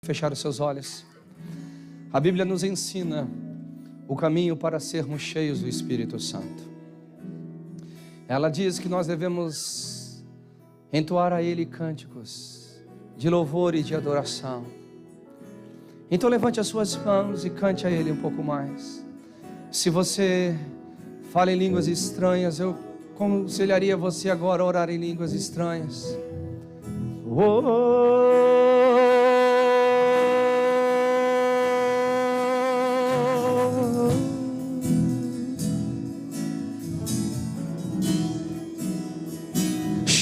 Fechar os seus olhos. A Bíblia nos ensina o caminho para sermos cheios do Espírito Santo. Ela diz que nós devemos entoar a Ele cânticos de louvor e de adoração. Então levante as suas mãos e cante a Ele um pouco mais. Se você fala em línguas estranhas, eu aconselharia você agora a orar em línguas estranhas.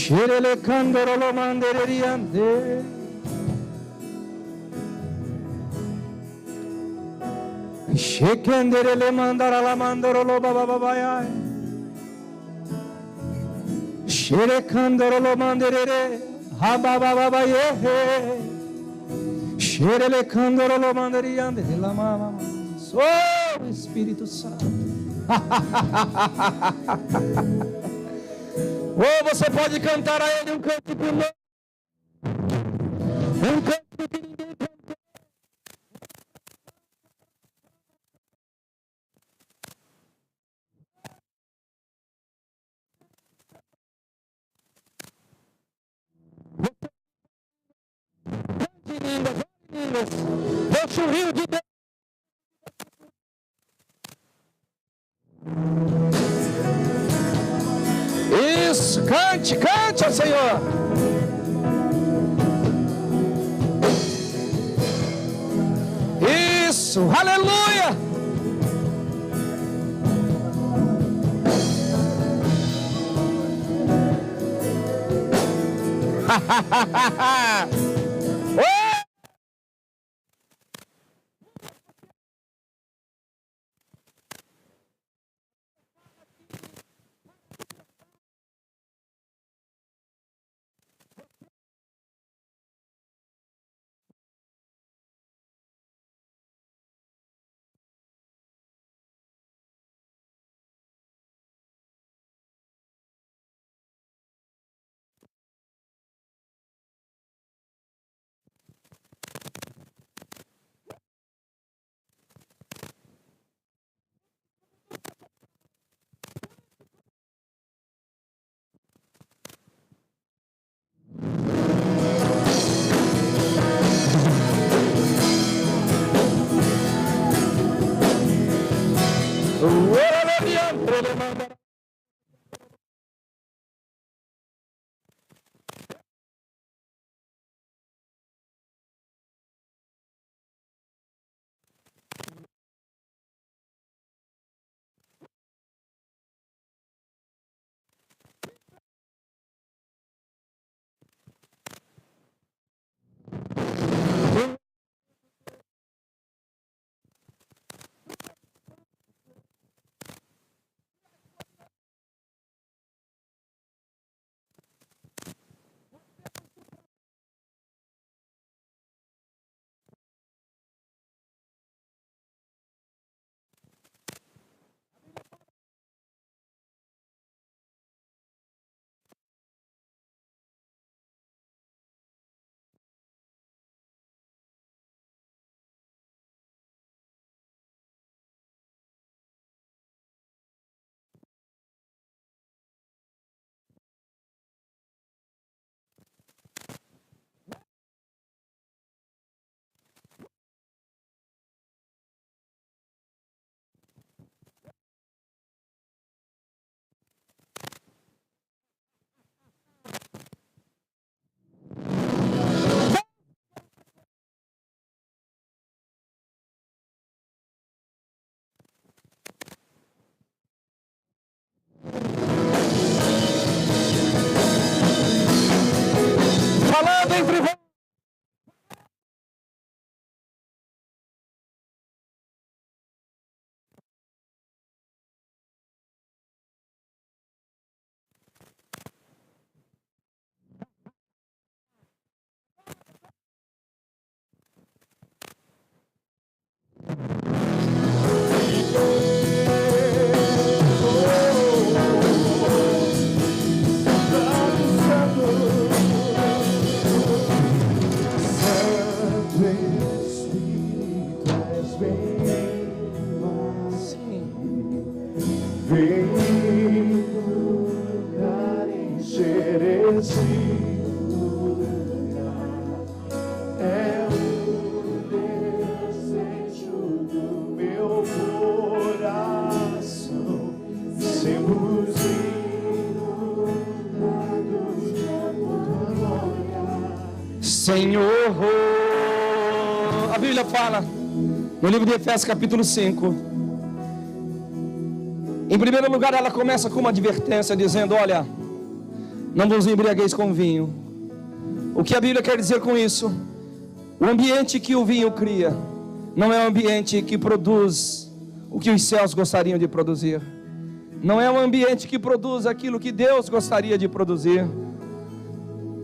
Shirele kandorolo mandereriande. Shekenderele mandarala mandorolo bababayai. Shere kandorolo manderere habababaye. Sherele kandorolo manderiande la mama. Oh, Espírito Santo. Ou você pode cantar a Ele um cântico novo. Um cântico que ninguém cantou. Cante línguas. Deixa o rio de Deus. Isso, cante, cante ao Senhor. Isso, aleluia. A Bíblia fala, no livro de Efésios capítulo 5, em primeiro lugar ela começa com uma advertência, dizendo: olha, não vos embriagueis com vinho. O que a Bíblia quer dizer com isso? O ambiente que o vinho cria não é um ambiente que produz o que os céus gostariam de produzir. Não é um ambiente que produz aquilo que Deus gostaria de produzir.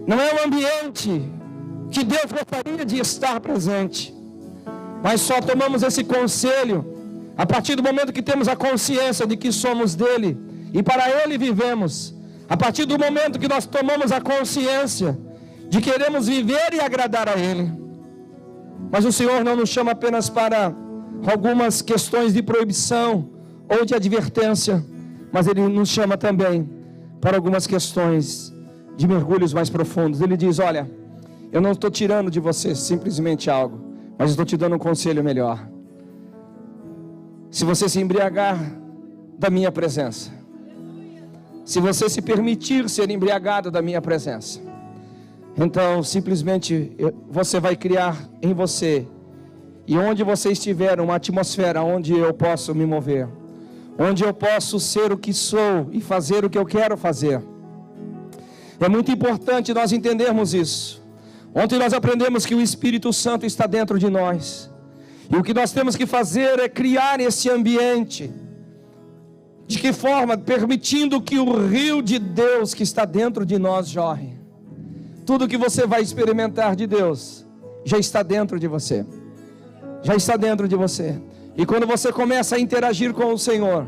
Não é um ambiente que Deus gostaria de estar presente. Mas só tomamos esse conselho a partir do momento que temos a consciência de que somos dele e para ele vivemos. A partir do momento que nós tomamos a consciência de queremos viver e agradar a ele. Mas o Senhor não nos chama apenas para algumas questões de proibição ou de advertência, mas ele nos chama também para algumas questões de mergulhos mais profundos. Ele diz: olha, eu não estou tirando de você simplesmente algo, mas estou te dando um conselho melhor. Se você se embriagar da minha presença, se você se permitir ser embriagado da minha presença, então simplesmente você vai criar em você, e onde você estiver, uma atmosfera onde eu posso me mover, onde eu posso ser o que sou e fazer o que eu quero fazer. É muito importante nós entendermos isso. Ontem nós aprendemos que o Espírito Santo está dentro de nós, e o que nós temos que fazer é criar esse ambiente. De que forma? Permitindo que o rio de Deus que está dentro de nós jorre. Tudo que você vai experimentar de Deus já está dentro de você. Já está dentro de você. E quando você começa a interagir com o Senhor,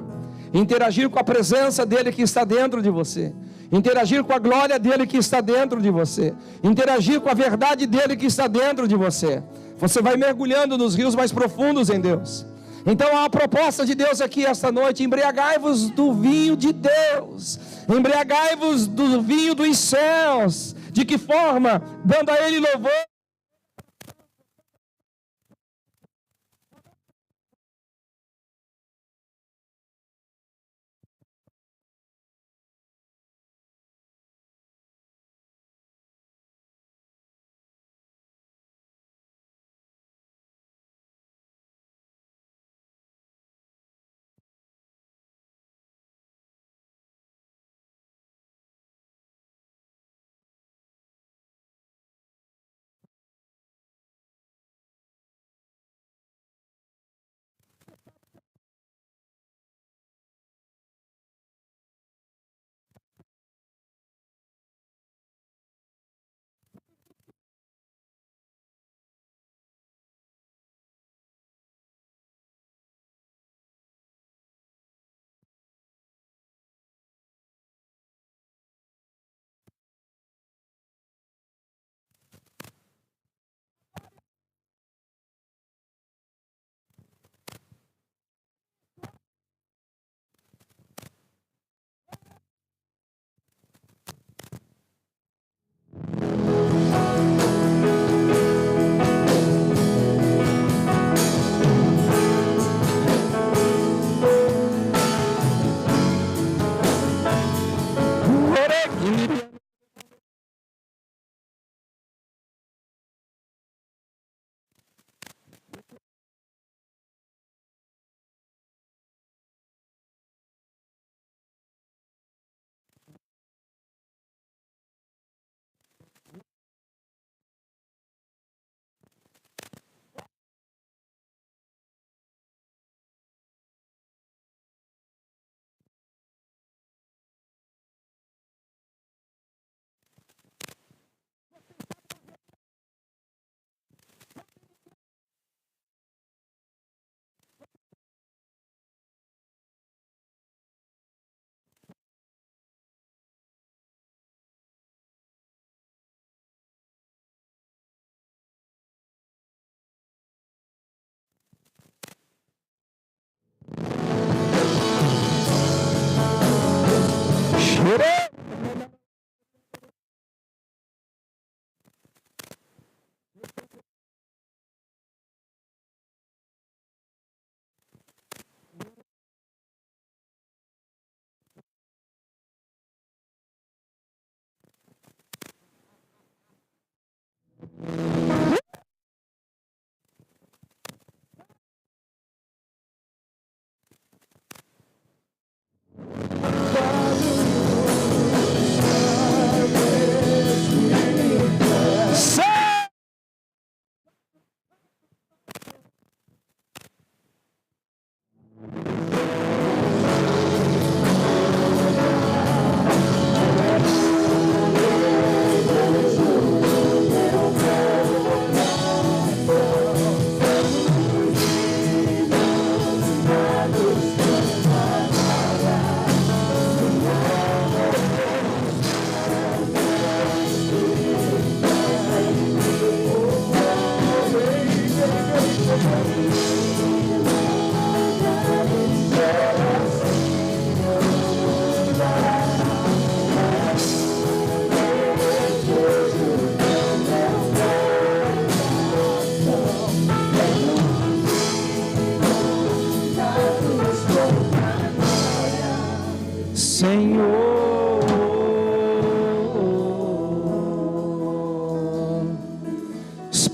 interagir com a presença dele que está dentro de você, interagir com a glória dele que está dentro de você, interagir com a verdade dele que está dentro de você, você vai mergulhando nos rios mais profundos em Deus. Então a proposta de Deus aqui esta noite: embriagai-vos do vinho de Deus, embriagai-vos do vinho dos céus. De que forma? Dando a ele louvor.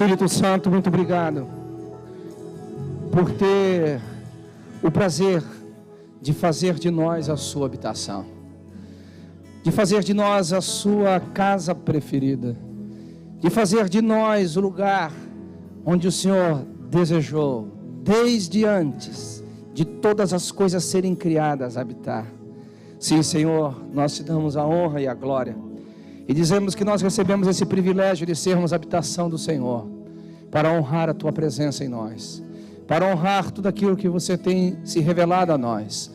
Espírito Santo, muito obrigado por ter o prazer de fazer de nós a sua habitação, de fazer de nós a sua casa preferida, de fazer de nós o lugar onde o Senhor desejou, desde antes de todas as coisas serem criadas, habitar. Sim, Senhor, nós te damos a honra e a glória, e dizemos que nós recebemos esse privilégio de sermos a habitação do Senhor, para honrar a tua presença em nós, para honrar tudo aquilo que você tem se revelado a nós,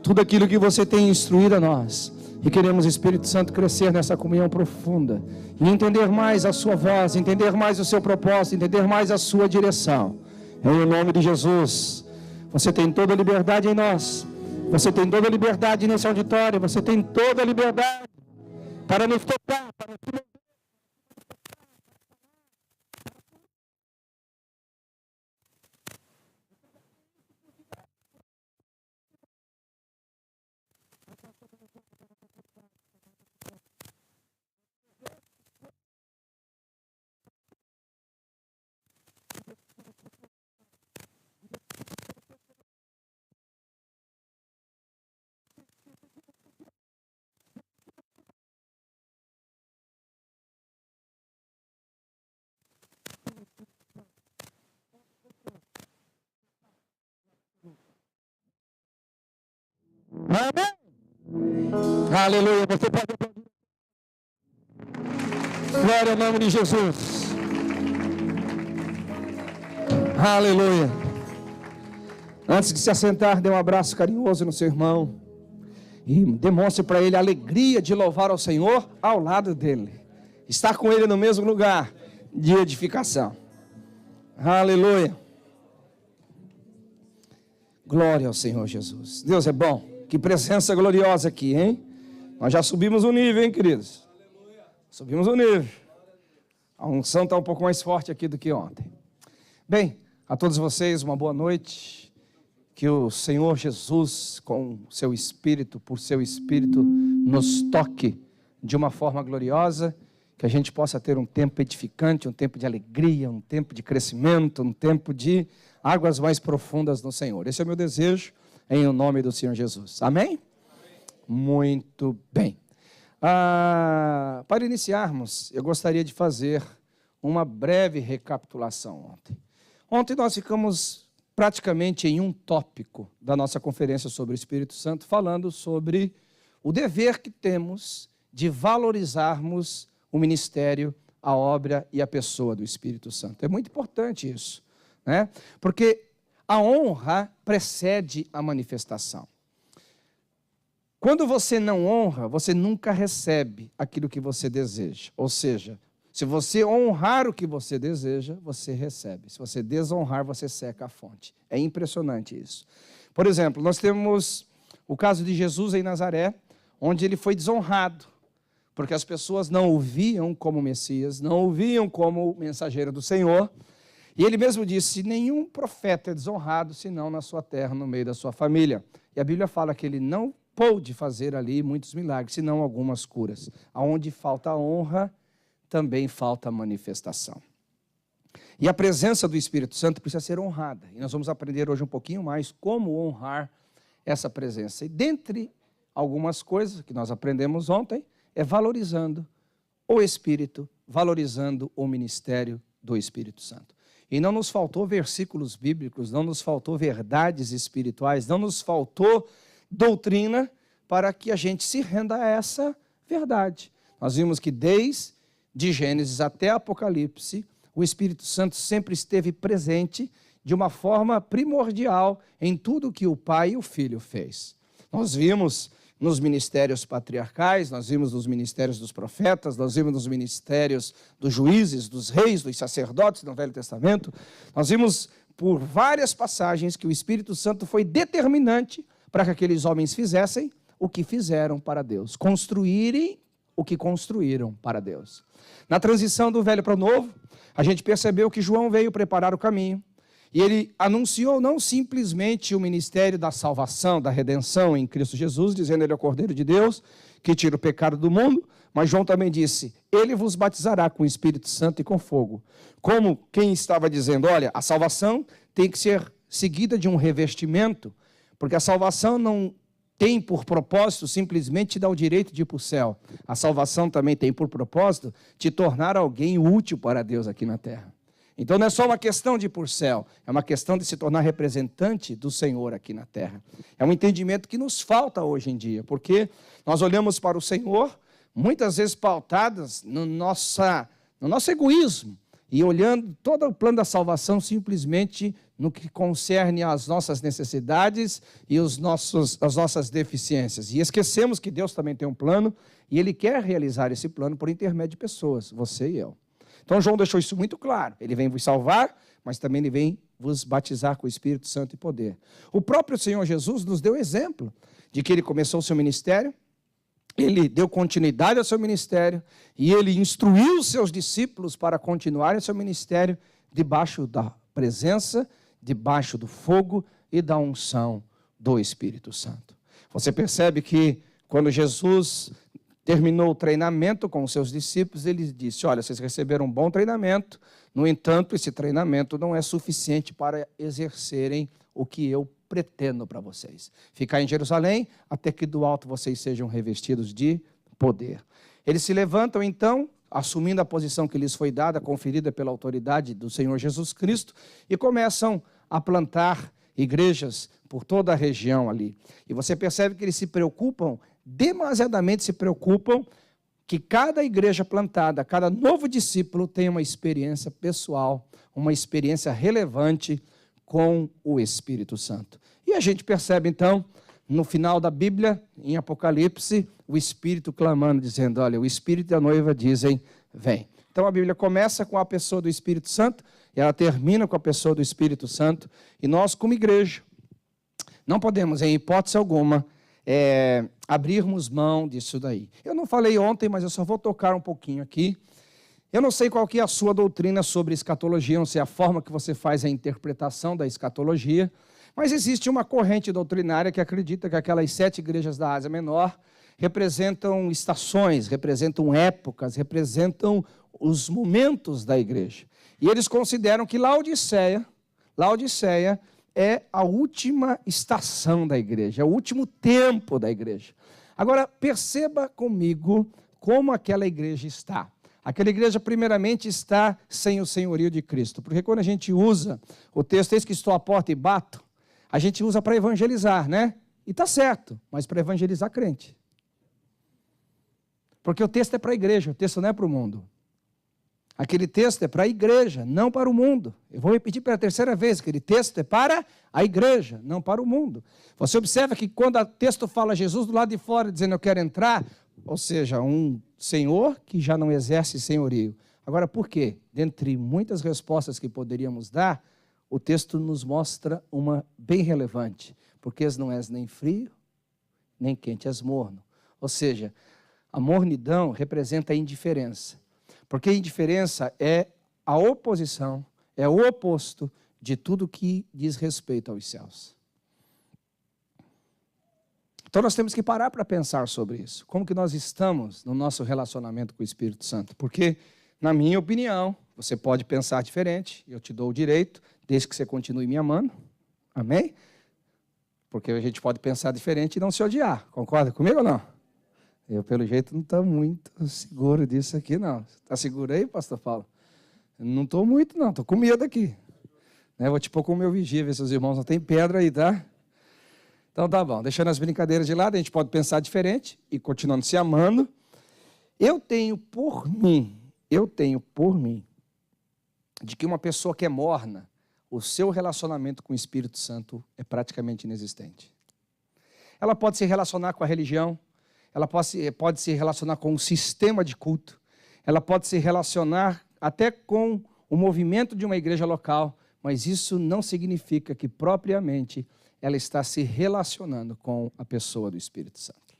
tudo aquilo que você tem instruído a nós. E queremos, Espírito Santo, crescer nessa comunhão profunda e entender mais a sua voz, entender mais o seu propósito, entender mais a sua direção. Em nome de Jesus, você tem toda a liberdade em nós, você tem toda a liberdade nesse auditório, você tem toda a liberdade para nos tocar, para nos mover. Amém? Aleluia. Você pode aplaudir. Glória ao nome de Jesus. Aleluia. Antes de se assentar, dê um abraço carinhoso no seu irmão e demonstre para ele a alegria de louvar ao Senhor ao lado dele, estar com ele no mesmo lugar de edificação. Aleluia. Glória ao Senhor Jesus. Deus é bom. Que presença gloriosa aqui, hein? Nós já subimos o nível, hein, queridos? Subimos o nível. A unção está um pouco mais forte aqui do que ontem. Bem, a todos vocês, uma boa noite. Que o Senhor Jesus, com seu Espírito, por seu Espírito, nos toque de uma forma gloriosa, que a gente possa ter um tempo edificante, um tempo de alegria, um tempo de crescimento, um tempo de águas mais profundas no Senhor. Esse é o meu desejo, em nome do Senhor Jesus. Amém? Amém. Muito bem. Para iniciarmos, eu gostaria de fazer uma breve recapitulação ontem. Ontem nós ficamos praticamente em um tópico da nossa conferência sobre o Espírito Santo, falando sobre o dever que temos de valorizarmos o ministério, a obra e a pessoa do Espírito Santo. É muito importante isso, né? Porque a honra precede a manifestação. Quando você não honra, você nunca recebe aquilo que você deseja. Ou seja, se você honrar o que você deseja, você recebe. Se você desonrar, você seca a fonte. É impressionante isso. Por exemplo, nós temos o caso de Jesus em Nazaré, onde ele foi desonrado, porque as pessoas não o viam como Messias, não o viam como mensageiro do Senhor. E ele mesmo disse, nenhum profeta é desonrado, senão na sua terra, no meio da sua família. E a Bíblia fala que ele não pôde fazer ali muitos milagres, senão algumas curas. Aonde falta honra, também falta manifestação. E a presença do Espírito Santo precisa ser honrada. E nós vamos aprender hoje um pouquinho mais como honrar essa presença. E dentre algumas coisas que nós aprendemos ontem, é valorizando o Espírito, valorizando o ministério do Espírito Santo. E não nos faltou versículos bíblicos, não nos faltou verdades espirituais, não nos faltou doutrina para que a gente se renda a essa verdade. Nós vimos que desde Gênesis até Apocalipse, o Espírito Santo sempre esteve presente de uma forma primordial em tudo que o Pai e o Filho fez. Nós vimos nos ministérios patriarcais, nós vimos nos ministérios dos profetas, nós vimos nos ministérios dos juízes, dos reis, dos sacerdotes no Velho Testamento. Nós vimos por várias passagens que o Espírito Santo foi determinante para que aqueles homens fizessem o que fizeram para Deus, construírem o que construíram para Deus. Na transição do velho para o novo, a gente percebeu que João veio preparar o caminho, e ele anunciou não simplesmente o ministério da salvação, da redenção em Cristo Jesus, dizendo ele é o Cordeiro de Deus, que tira o pecado do mundo, Mas João também disse, ele vos batizará com o Espírito Santo e com fogo. Como quem estava dizendo, olha, a salvação tem que ser seguida de um revestimento, porque a salvação não tem por propósito simplesmente te dar o direito de ir para o céu. A salvação também tem por propósito te tornar alguém útil para Deus aqui na terra. Então não é só uma questão de ir para o céu, é uma questão de se tornar representante do Senhor aqui na terra. É um entendimento que nos falta hoje em dia, porque nós olhamos para o Senhor, muitas vezes pautadas no nosso egoísmo, e olhando todo o plano da salvação simplesmente no que concerne às nossas necessidades e as nossas deficiências. E esquecemos que Deus também tem um plano, e Ele quer realizar esse plano por intermédio de pessoas, você e eu. Então João deixou isso muito claro. Ele vem vos salvar, mas também ele vem vos batizar com o Espírito Santo e poder. O próprio Senhor Jesus nos deu exemplo de que ele começou o seu ministério, ele deu continuidade ao seu ministério e ele instruiu os seus discípulos para continuarem o seu ministério debaixo da presença, debaixo do fogo e da unção do Espírito Santo. Você percebe que quando Jesus terminou o treinamento com os seus discípulos, ele disse, olha, vocês receberam um bom treinamento, no entanto, esse treinamento não é suficiente para exercerem o que eu pretendo para vocês. Ficar em Jerusalém, até que do alto vocês sejam revestidos de poder. Eles se levantam, então, assumindo a posição que lhes foi dada, conferida pela autoridade do Senhor Jesus Cristo, e começam a plantar igrejas por toda a região ali. E você percebe que eles se preocupam, demasiadamente se preocupam, que cada igreja plantada, cada novo discípulo tenha uma experiência pessoal, uma experiência relevante com o Espírito Santo. E a gente percebe então, no final da Bíblia, em Apocalipse, o Espírito clamando, dizendo, olha, o Espírito e a noiva dizem, vem. Então a Bíblia começa com a pessoa do Espírito Santo, e ela termina com a pessoa do Espírito Santo, e nós como igreja, não podemos, em hipótese alguma, abrirmos mão disso daí. Eu não falei ontem, mas eu só vou tocar um pouquinho aqui. Eu não sei qual que é a sua doutrina sobre escatologia, não sei a forma que você faz a interpretação da escatologia, mas existe uma corrente doutrinária que acredita que aquelas 7 igrejas da Ásia Menor representam estações, representam épocas, representam os momentos da igreja. E eles consideram que Laodiceia é a última estação da igreja, é o último tempo da igreja. Agora, perceba comigo como aquela igreja está. Aquela igreja, primeiramente, está sem o senhorio de Cristo. Porque quando a gente usa o texto, eis que estou à porta e bato, a gente usa para evangelizar, né? E está certo, mas para evangelizar crente. Porque o texto é para a igreja, o texto não é para o mundo. Aquele texto é para a igreja, não para o mundo. Eu vou repetir pela terceira vez, aquele texto é para a igreja, não para o mundo. Você observa que quando o texto fala Jesus do lado de fora, dizendo eu quero entrar, ou seja, um senhor que já não exerce senhorio. Agora, por quê? Dentre muitas respostas que poderíamos dar, o texto nos mostra uma bem relevante. Porque não és nem frio, nem quente, és morno. Ou seja, a mornidão representa a indiferença. Porque a indiferença é a oposição, é o oposto de tudo que diz respeito aos céus. Então nós temos que parar para pensar sobre isso. Como que nós estamos no nosso relacionamento com o Espírito Santo? Porque, na minha opinião, você pode pensar diferente, eu te dou o direito, desde que você continue me amando. Amém? Porque a gente pode pensar diferente e não se odiar. Concorda comigo ou não? Eu, pelo jeito, não estou muito seguro disso aqui, não. Está seguro aí, pastor Paulo? Não estou muito, não. Estou com medo aqui. Vou te pôr com o meu vigia, ver se os irmãos não têm pedra aí, tá? Então tá bom. Deixando as brincadeiras de lado, a gente pode pensar diferente e continuando se amando. Eu tenho por mim, de que uma pessoa que é morna, o seu relacionamento com o Espírito Santo é praticamente inexistente. Ela pode se relacionar com a religião, ela pode se relacionar com um sistema de culto, ela pode se relacionar até com o movimento de uma igreja local, mas isso não significa que propriamente ela está se relacionando com a pessoa do Espírito Santo.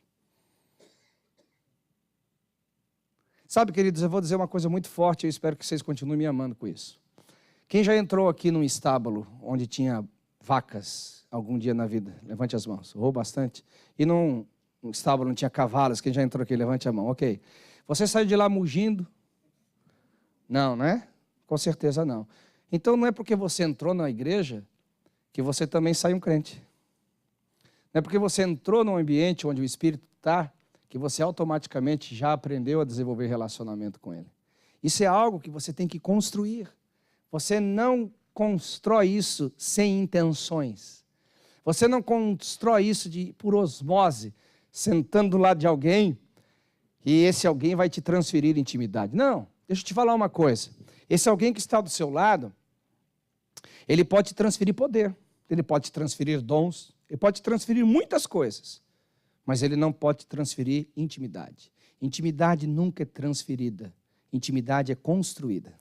Sabe, queridos, eu vou dizer uma coisa muito forte, eu espero que vocês continuem me amando com isso. Quem já entrou aqui num estábulo onde tinha vacas algum dia na vida? Levante as mãos. Ou bastante. E num estábulo não tinha cavalos, quem já entrou aqui, levante a mão. Ok. Você saiu de lá mugindo? Não, né? Com certeza não. Então não é porque você entrou na igreja que você também sai um crente. Não é porque você entrou num ambiente onde o Espírito está que você automaticamente já aprendeu a desenvolver relacionamento com Ele. Isso é algo que você tem que construir. Você não constrói isso sem intenções. Você não constrói isso por osmose, sentando do lado de alguém e esse alguém vai te transferir intimidade. Não, deixa eu te falar uma coisa. Esse alguém que está do seu lado, ele pode te transferir poder, ele pode te transferir dons, ele pode te transferir muitas coisas, mas ele não pode te transferir intimidade. Intimidade nunca é transferida, intimidade é construída.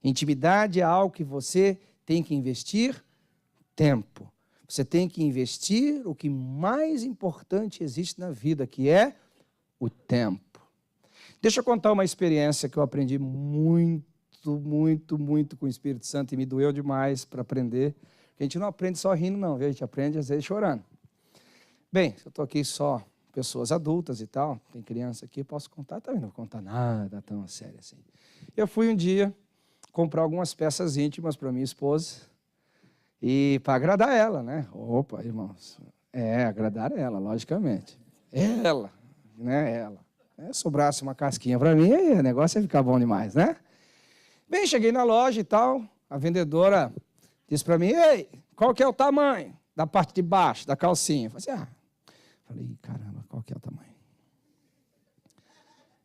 Intimidade é algo que você tem que investir tempo. Você tem que investir o que mais importante existe na vida, que é o tempo. Deixa eu contar uma experiência que eu aprendi muito com o Espírito Santo e me doeu demais para aprender. A gente não aprende só rindo, não, viu? A gente aprende às vezes chorando. Bem, eu estou aqui só pessoas adultas e tal, tem criança aqui, posso contar? Também não vou contar nada tão sério assim. Eu fui um dia comprar algumas peças íntimas para minha esposa e para agradar ela, né? Opa, irmãos, agradar ela, logicamente. Ela, né? Ela. Sobrasse uma casquinha para mim, aí o negócio ia ficar bom demais, né? Bem, cheguei na loja e tal, a vendedora disse para mim, ei, qual que é o tamanho da parte de baixo da calcinha? Eu falei, caramba, qual que é o tamanho?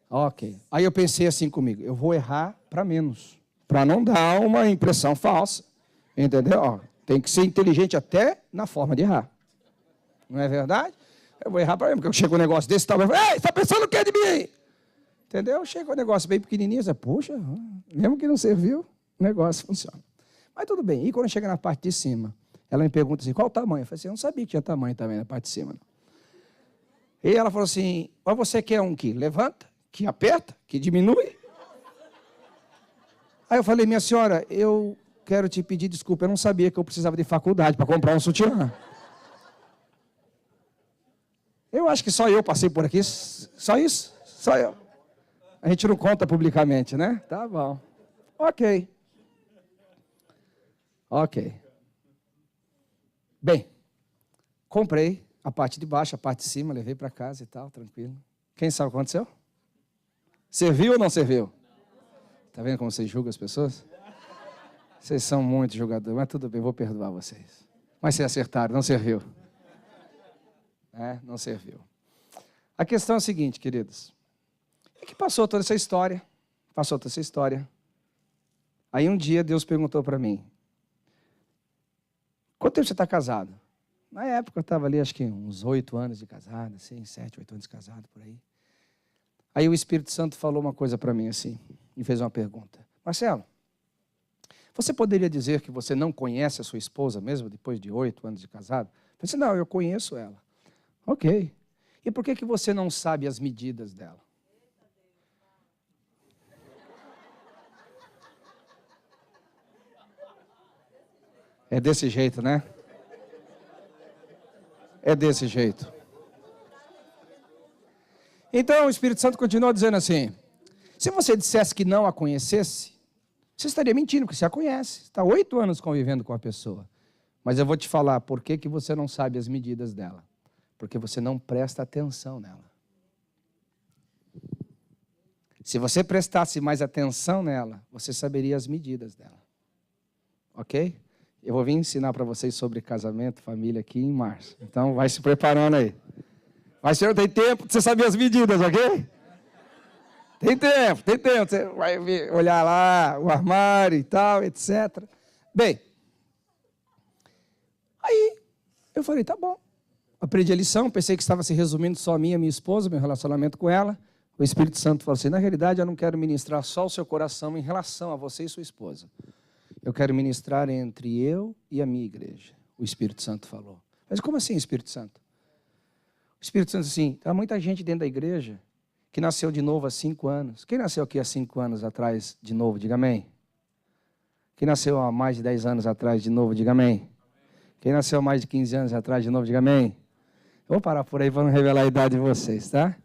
Ok. Aí eu pensei assim comigo, eu vou errar para menos, para não dar uma impressão falsa, entendeu? Tem que ser inteligente até na forma de errar. Não é verdade? Eu vou errar para mim, porque eu chego um negócio desse tamanho, ei, você está pensando o que de mim? Entendeu? Chega um negócio bem pequenininho, você, puxa, mesmo que não serviu, o negócio funciona. Mas tudo bem. E quando chega na parte de cima, ela me pergunta assim, qual o tamanho? Eu falei assim, eu não sabia que tinha tamanho também na parte de cima. Não. E ela falou assim, mas você quer um que levanta, que aperta, que diminui? Aí eu falei, minha senhora, eu quero te pedir desculpa, eu não sabia que eu precisava de faculdade para comprar um sutiã. Eu acho que só eu passei por aqui, só isso, só eu. A gente não conta publicamente, né? Tá bom. Ok. Bem, comprei a parte de baixo, a parte de cima, levei para casa e tal, tranquilo. Quem sabe o que aconteceu? Serviu ou não serviu? Tá vendo como vocês julgam as pessoas? Vocês são muito julgadores, mas tudo bem, vou perdoar vocês. Mas vocês acertaram, não serviu. Não serviu. A questão é a seguinte, queridos. É que passou toda essa história. Aí um dia Deus perguntou para mim, quanto tempo você está casado? Na época eu estava ali, acho que uns 8 anos de casado, assim, 7, 8 anos de casado, por aí. Aí o Espírito Santo falou uma coisa para mim assim, e fez uma pergunta. Marcelo, você poderia dizer que você não conhece a sua esposa mesmo, depois de 8 anos de casado? Eu falei assim, não, eu conheço ela. Ok. E por que você não sabe as medidas dela? É desse jeito, né? É desse jeito. Então o Espírito Santo continuou dizendo assim, se você dissesse que não a conhecesse, você estaria mentindo, porque você a conhece. Você está 8 anos convivendo com a pessoa. Mas eu vou te falar por que você não sabe as medidas dela. Porque você não presta atenção nela. Se você prestasse mais atenção nela, você saberia as medidas dela. Ok? Eu vou vir ensinar para vocês sobre casamento, família aqui em março. Então, vai se preparando aí. Mas, senhor, tem tempo de você saber as medidas, ok? Tem tempo. Você vai olhar lá o armário e tal, etc. Bem, aí eu falei, tá bom. Aprendi a lição, pensei que estava se resumindo só a mim e a minha esposa, meu relacionamento com ela. O Espírito Santo falou assim, na realidade eu não quero ministrar só o seu coração em relação a você e sua esposa. Eu quero ministrar entre eu e a minha igreja. O Espírito Santo falou. Mas como assim, Espírito Santo? O Espírito Santo assim, há muita gente dentro da igreja que nasceu de novo há 5 anos. Quem nasceu aqui há 5 anos atrás de novo, diga amém. Quem nasceu há mais de 10 anos atrás de novo, diga amém. Quem nasceu há mais de 15 anos atrás de novo, diga amém. Eu vou parar por aí para não revelar a idade de vocês, tá?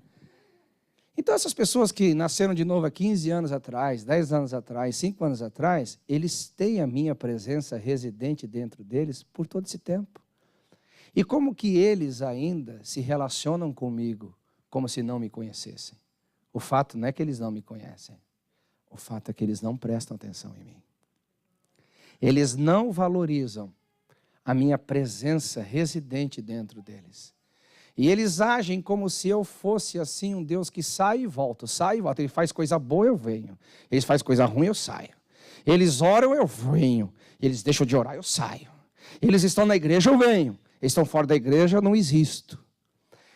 Então essas pessoas que nasceram de novo há 15 anos atrás, 10 anos atrás, 5 anos atrás, eles têm a minha presença residente dentro deles por todo esse tempo. E como que eles ainda se relacionam comigo como se não me conhecessem? O fato não é que eles não me conhecem. O fato é que eles não prestam atenção em mim. Eles não valorizam a minha presença residente dentro deles. E eles agem como se eu fosse assim um Deus que sai e volta, sai e volta. Ele faz coisa boa, eu venho. Eles fazem coisa ruim, eu saio. Eles oram, eu venho. Eles deixam de orar, eu saio. Eles estão na igreja, eu venho. Eles estão fora da igreja, eu não existo.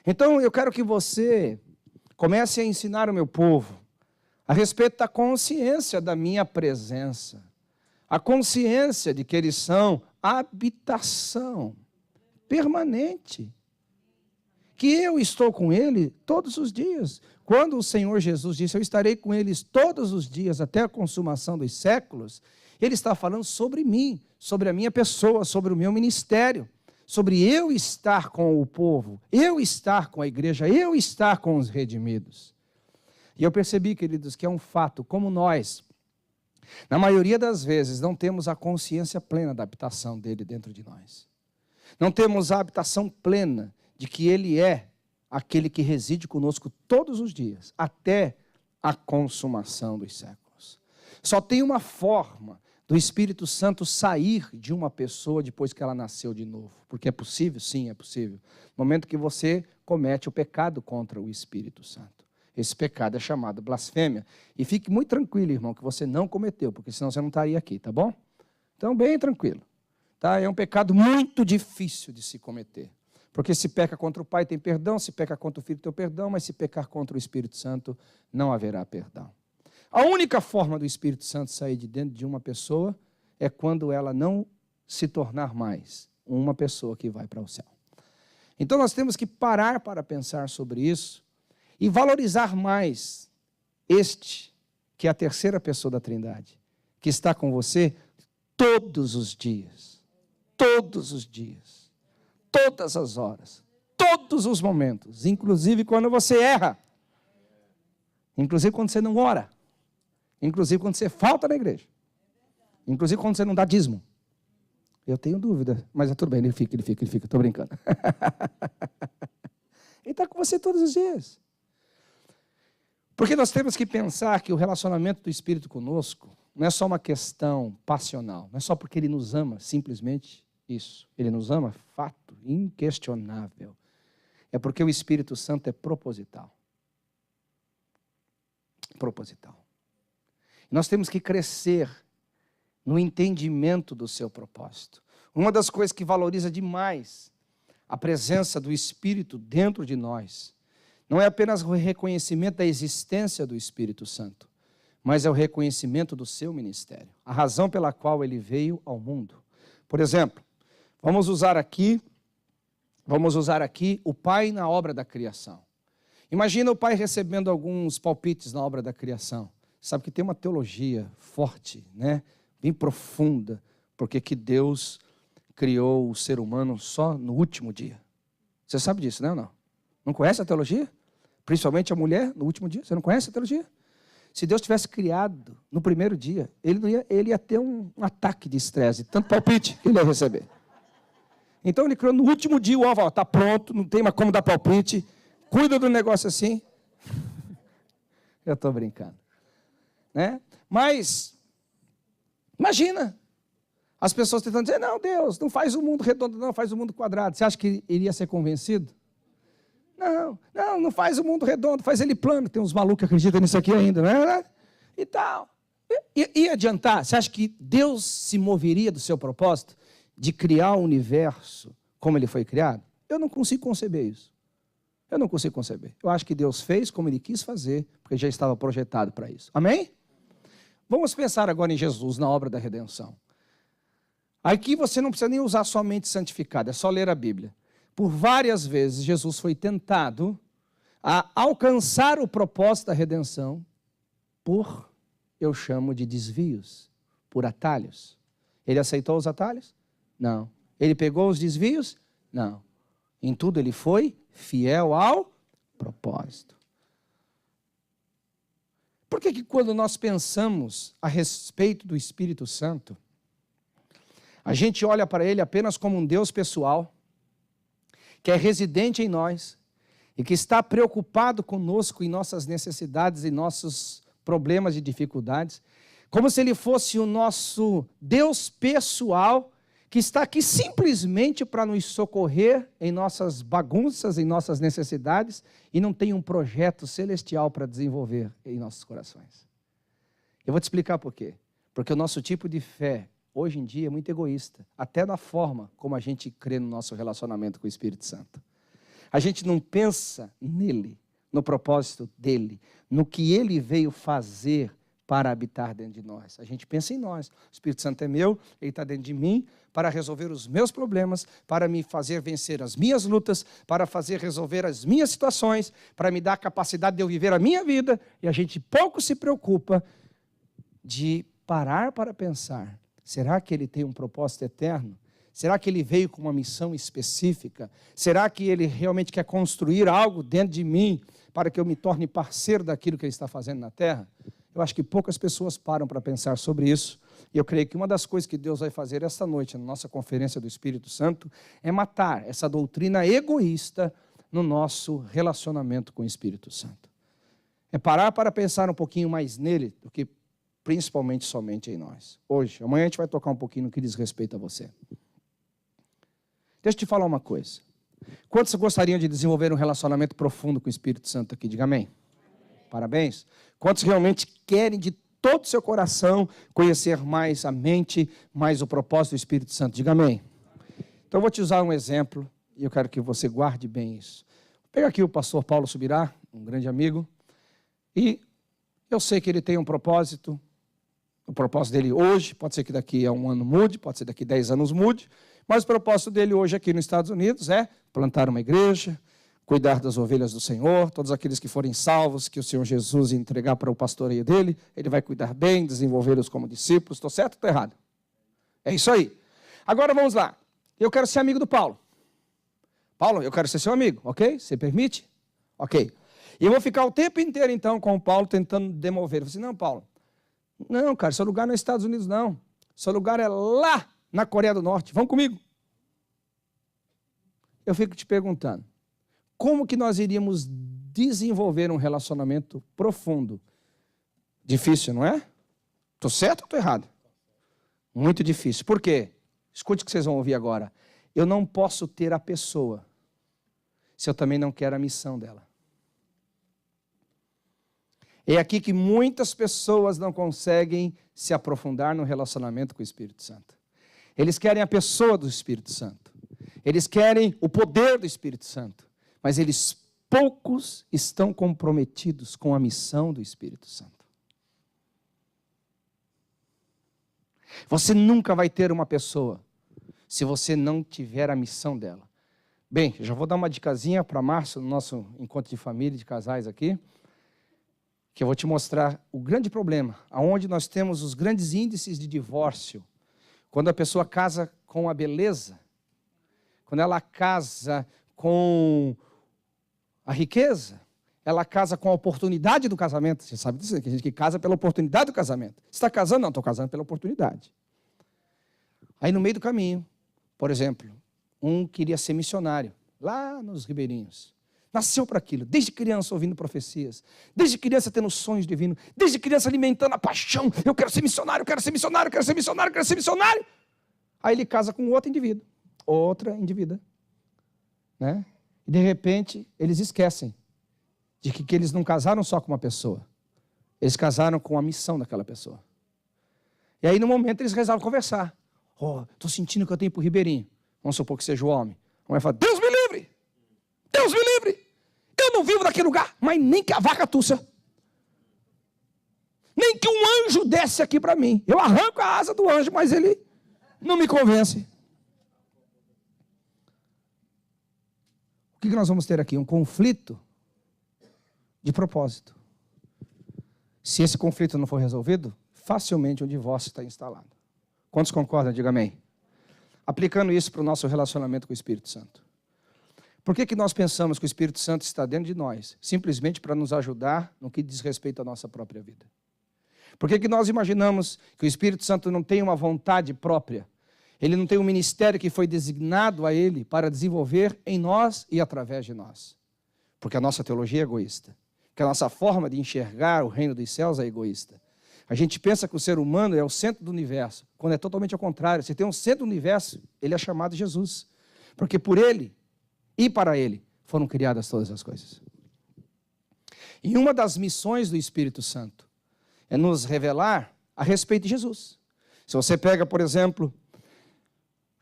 Então eu quero que você comece a ensinar o meu povo a respeito da consciência da minha presença. A consciência de que eles são habitação permanente. Que eu estou com ele todos os dias. Quando o Senhor Jesus disse, eu estarei com eles todos os dias até a consumação dos séculos, ele está falando sobre mim, sobre a minha pessoa, sobre o meu ministério, sobre eu estar com o povo, eu estar com a igreja, eu estar com os redimidos. E eu percebi, queridos, que é um fato, como nós, na maioria das vezes, não temos a consciência plena da habitação dele dentro de nós. Não temos a habitação plena de que ele é aquele que reside conosco todos os dias, até a consumação dos séculos. Só tem uma forma do Espírito Santo sair de uma pessoa depois que ela nasceu de novo. Porque é possível? Sim, é possível. No momento que você comete o pecado contra o Espírito Santo. Esse pecado é chamado blasfêmia. E fique muito tranquilo, irmão, que você não cometeu, porque senão você não estaria aqui, tá bom? Então, bem tranquilo. Tá? É um pecado muito difícil de se cometer. Porque se peca contra o Pai tem perdão, se peca contra o Filho tem perdão, mas se pecar contra o Espírito Santo não haverá perdão. A única forma do Espírito Santo sair de dentro de uma pessoa é quando ela não se tornar mais uma pessoa que vai para o céu. Então nós temos que parar para pensar sobre isso e valorizar mais este, que é a terceira pessoa da Trindade, que está com você todos os dias. Todos os dias. Todas as horas, todos os momentos, inclusive quando você erra, inclusive quando você não ora, inclusive quando você falta na igreja, inclusive quando você não dá dízimo. Eu tenho dúvida, mas é tudo bem, ele fica, estou brincando. Ele está com você todos os dias. Porque nós temos que pensar que o relacionamento do Espírito conosco não é só uma questão passional, não é só porque ele nos ama, simplesmente isso. Ele nos ama, fato inquestionável. É porque o Espírito Santo é proposital. Proposital. Nós temos que crescer no entendimento do seu propósito. Uma das coisas que valoriza demais a presença do Espírito dentro de nós não é apenas o reconhecimento da existência do Espírito Santo, mas é o reconhecimento do seu ministério, a razão pela qual ele veio ao mundo. Por exemplo, vamos usar aqui o Pai na obra da criação. Imagina o Pai recebendo alguns palpites na obra da criação. Sabe que tem uma teologia forte, né? Bem profunda, porque que Deus criou o ser humano só no último dia. Você sabe disso, né ou não? Não conhece a teologia? Principalmente a mulher no último dia. Você não conhece a teologia? Se Deus tivesse criado no primeiro dia, ele ia ter um ataque de estresse, tanto palpite que ele ia receber. Então ele criou no último dia o ovo, está pronto, não tem mais como dar palpite, cuida do negócio assim. Eu estou brincando. Né? Mas, imagina, as pessoas tentando dizer, não, Deus, não faz o mundo redondo, não, faz o mundo quadrado. Você acha que iria ser convencido? Não faz o mundo redondo, faz ele plano. Tem uns malucos que acreditam nisso aqui ainda, né? E tal. E adiantar? Você acha que Deus se moveria do seu propósito de criar o universo como ele foi criado? Eu não consigo conceber isso. Eu não consigo conceber. Eu acho que Deus fez como ele quis fazer, porque já estava projetado para isso. Amém? Vamos pensar agora em Jesus, na obra da redenção. Aqui você não precisa nem usar somente santificado, é só ler a Bíblia. Por várias vezes Jesus foi tentado a alcançar o propósito da redenção por, eu chamo de desvios, por atalhos. Ele aceitou os atalhos? Não. Ele pegou os desvios? Não. Em tudo ele foi fiel ao propósito. Por que quando nós pensamos a respeito do Espírito Santo, a gente olha para ele apenas como um Deus pessoal, que é residente em nós e que está preocupado conosco em nossas necessidades e nossos problemas e dificuldades, como se ele fosse o nosso Deus pessoal, que está aqui simplesmente para nos socorrer em nossas bagunças, em nossas necessidades, e não tem um projeto celestial para desenvolver em nossos corações. Eu vou te explicar por quê. Porque o nosso tipo de fé, hoje em dia, é muito egoísta, até na forma como a gente crê no nosso relacionamento com o Espírito Santo. A gente não pensa nele, no propósito dele, no que ele veio fazer para habitar dentro de nós. A gente pensa em nós. O Espírito Santo é meu, ele está dentro de mim para resolver os meus problemas, para me fazer vencer as minhas lutas, para fazer resolver as minhas situações, para me dar a capacidade de eu viver a minha vida. E a gente pouco se preocupa de parar para pensar, será que ele tem um propósito eterno? Será que ele veio com uma missão específica? Será que ele realmente quer construir algo dentro de mim para que eu me torne parceiro daquilo que ele está fazendo na terra? Eu acho que poucas pessoas param para pensar sobre isso. E eu creio que uma das coisas que Deus vai fazer esta noite, na nossa conferência do Espírito Santo, é matar essa doutrina egoísta no nosso relacionamento com o Espírito Santo. É parar para pensar um pouquinho mais nele do que principalmente somente em nós. Hoje, amanhã a gente vai tocar um pouquinho no que diz respeito a você. Deixa eu te falar uma coisa. Quantos gostariam de desenvolver um relacionamento profundo com o Espírito Santo aqui? Diga amém. Parabéns. Quantos realmente querem de todo o seu coração conhecer mais a mente, mais o propósito do Espírito Santo? Diga amém. Então eu vou te usar um exemplo e eu quero que você guarde bem isso. Pega aqui o pastor Paulo Subirá, um grande amigo, e eu sei que ele tem um propósito. O propósito dele hoje, pode ser que daqui a um ano mude, pode ser que daqui a 10 anos mude, mas o propósito dele hoje aqui nos Estados Unidos é plantar uma igreja, cuidar das ovelhas do Senhor, todos aqueles que forem salvos, que o Senhor Jesus entregar para o pastoreio dele, ele vai cuidar bem, desenvolvê-los como discípulos. Estou certo ou estou errado? É isso aí. Agora vamos lá. Eu quero ser amigo do Paulo. Paulo, eu quero ser seu amigo, ok? Você permite? Ok. E eu vou ficar o tempo inteiro, então, com o Paulo, tentando demover. Eu falei assim, não, Paulo, não, cara, seu lugar não é nos Estados Unidos, não. Seu lugar é lá na Coreia do Norte. Vamos comigo. Eu fico te perguntando, como que nós iríamos desenvolver um relacionamento profundo? Difícil, não é? Estou certo ou estou errado? Muito difícil. Por quê? Escute o que vocês vão ouvir agora. Eu não posso ter a pessoa se eu também não quero a missão dela. É aqui que muitas pessoas não conseguem se aprofundar no relacionamento com o Espírito Santo. Eles querem a pessoa do Espírito Santo. Eles querem o poder do Espírito Santo. Mas poucos estão comprometidos com a missão do Espírito Santo. Você nunca vai ter uma pessoa se você não tiver a missão dela. Bem, eu já vou dar uma dicasinha para março, no nosso encontro de família, de casais aqui, que eu vou te mostrar o grande problema, aonde nós temos os grandes índices de divórcio. Quando a pessoa casa com a beleza, quando ela casa com a riqueza, ela casa com a oportunidade do casamento. Você sabe disso, que a gente que casa pela oportunidade do casamento. Você está casando? Não, estou casando pela oportunidade. Aí no meio do caminho, por exemplo, um queria ser missionário, lá nos Ribeirinhos. Nasceu para aquilo, desde criança ouvindo profecias, desde criança tendo sonhos divinos, desde criança alimentando a paixão. Eu quero ser missionário, eu quero ser missionário, eu quero ser missionário, eu quero ser missionário. Aí ele casa com outro indivíduo, outra indivídua, né? E de repente eles esquecem de que eles não casaram só com uma pessoa, eles casaram com a missão daquela pessoa. E aí no momento eles resolvem conversar. Estou sentindo que eu tenho para o Ribeirinho. Vamos supor que seja o homem. A mulher fala, Deus me livre! Deus me livre! Eu não vivo naquele lugar, mas nem que a vaca tussa. Nem que um anjo desce aqui para mim. Eu arranco a asa do anjo, mas ele não me convence. O que nós vamos ter aqui? Um conflito de propósito. Se esse conflito não for resolvido, facilmente o divórcio está instalado. Quantos concordam? Diga amém. Aplicando isso para o nosso relacionamento com o Espírito Santo. Por que nós pensamos que o Espírito Santo está dentro de nós? Simplesmente para nos ajudar no que diz respeito à nossa própria vida. Por que nós imaginamos que o Espírito Santo não tem uma vontade própria? Ele não tem um ministério que foi designado a ele para desenvolver em nós e através de nós. Porque a nossa teologia é egoísta. Porque a nossa forma de enxergar o reino dos céus é egoísta. A gente pensa que o ser humano é o centro do universo, quando é totalmente ao contrário. Se tem um centro do universo, ele é chamado Jesus. Porque por ele e para ele foram criadas todas as coisas. E uma das missões do Espírito Santo é nos revelar a respeito de Jesus. Se você pega, por exemplo,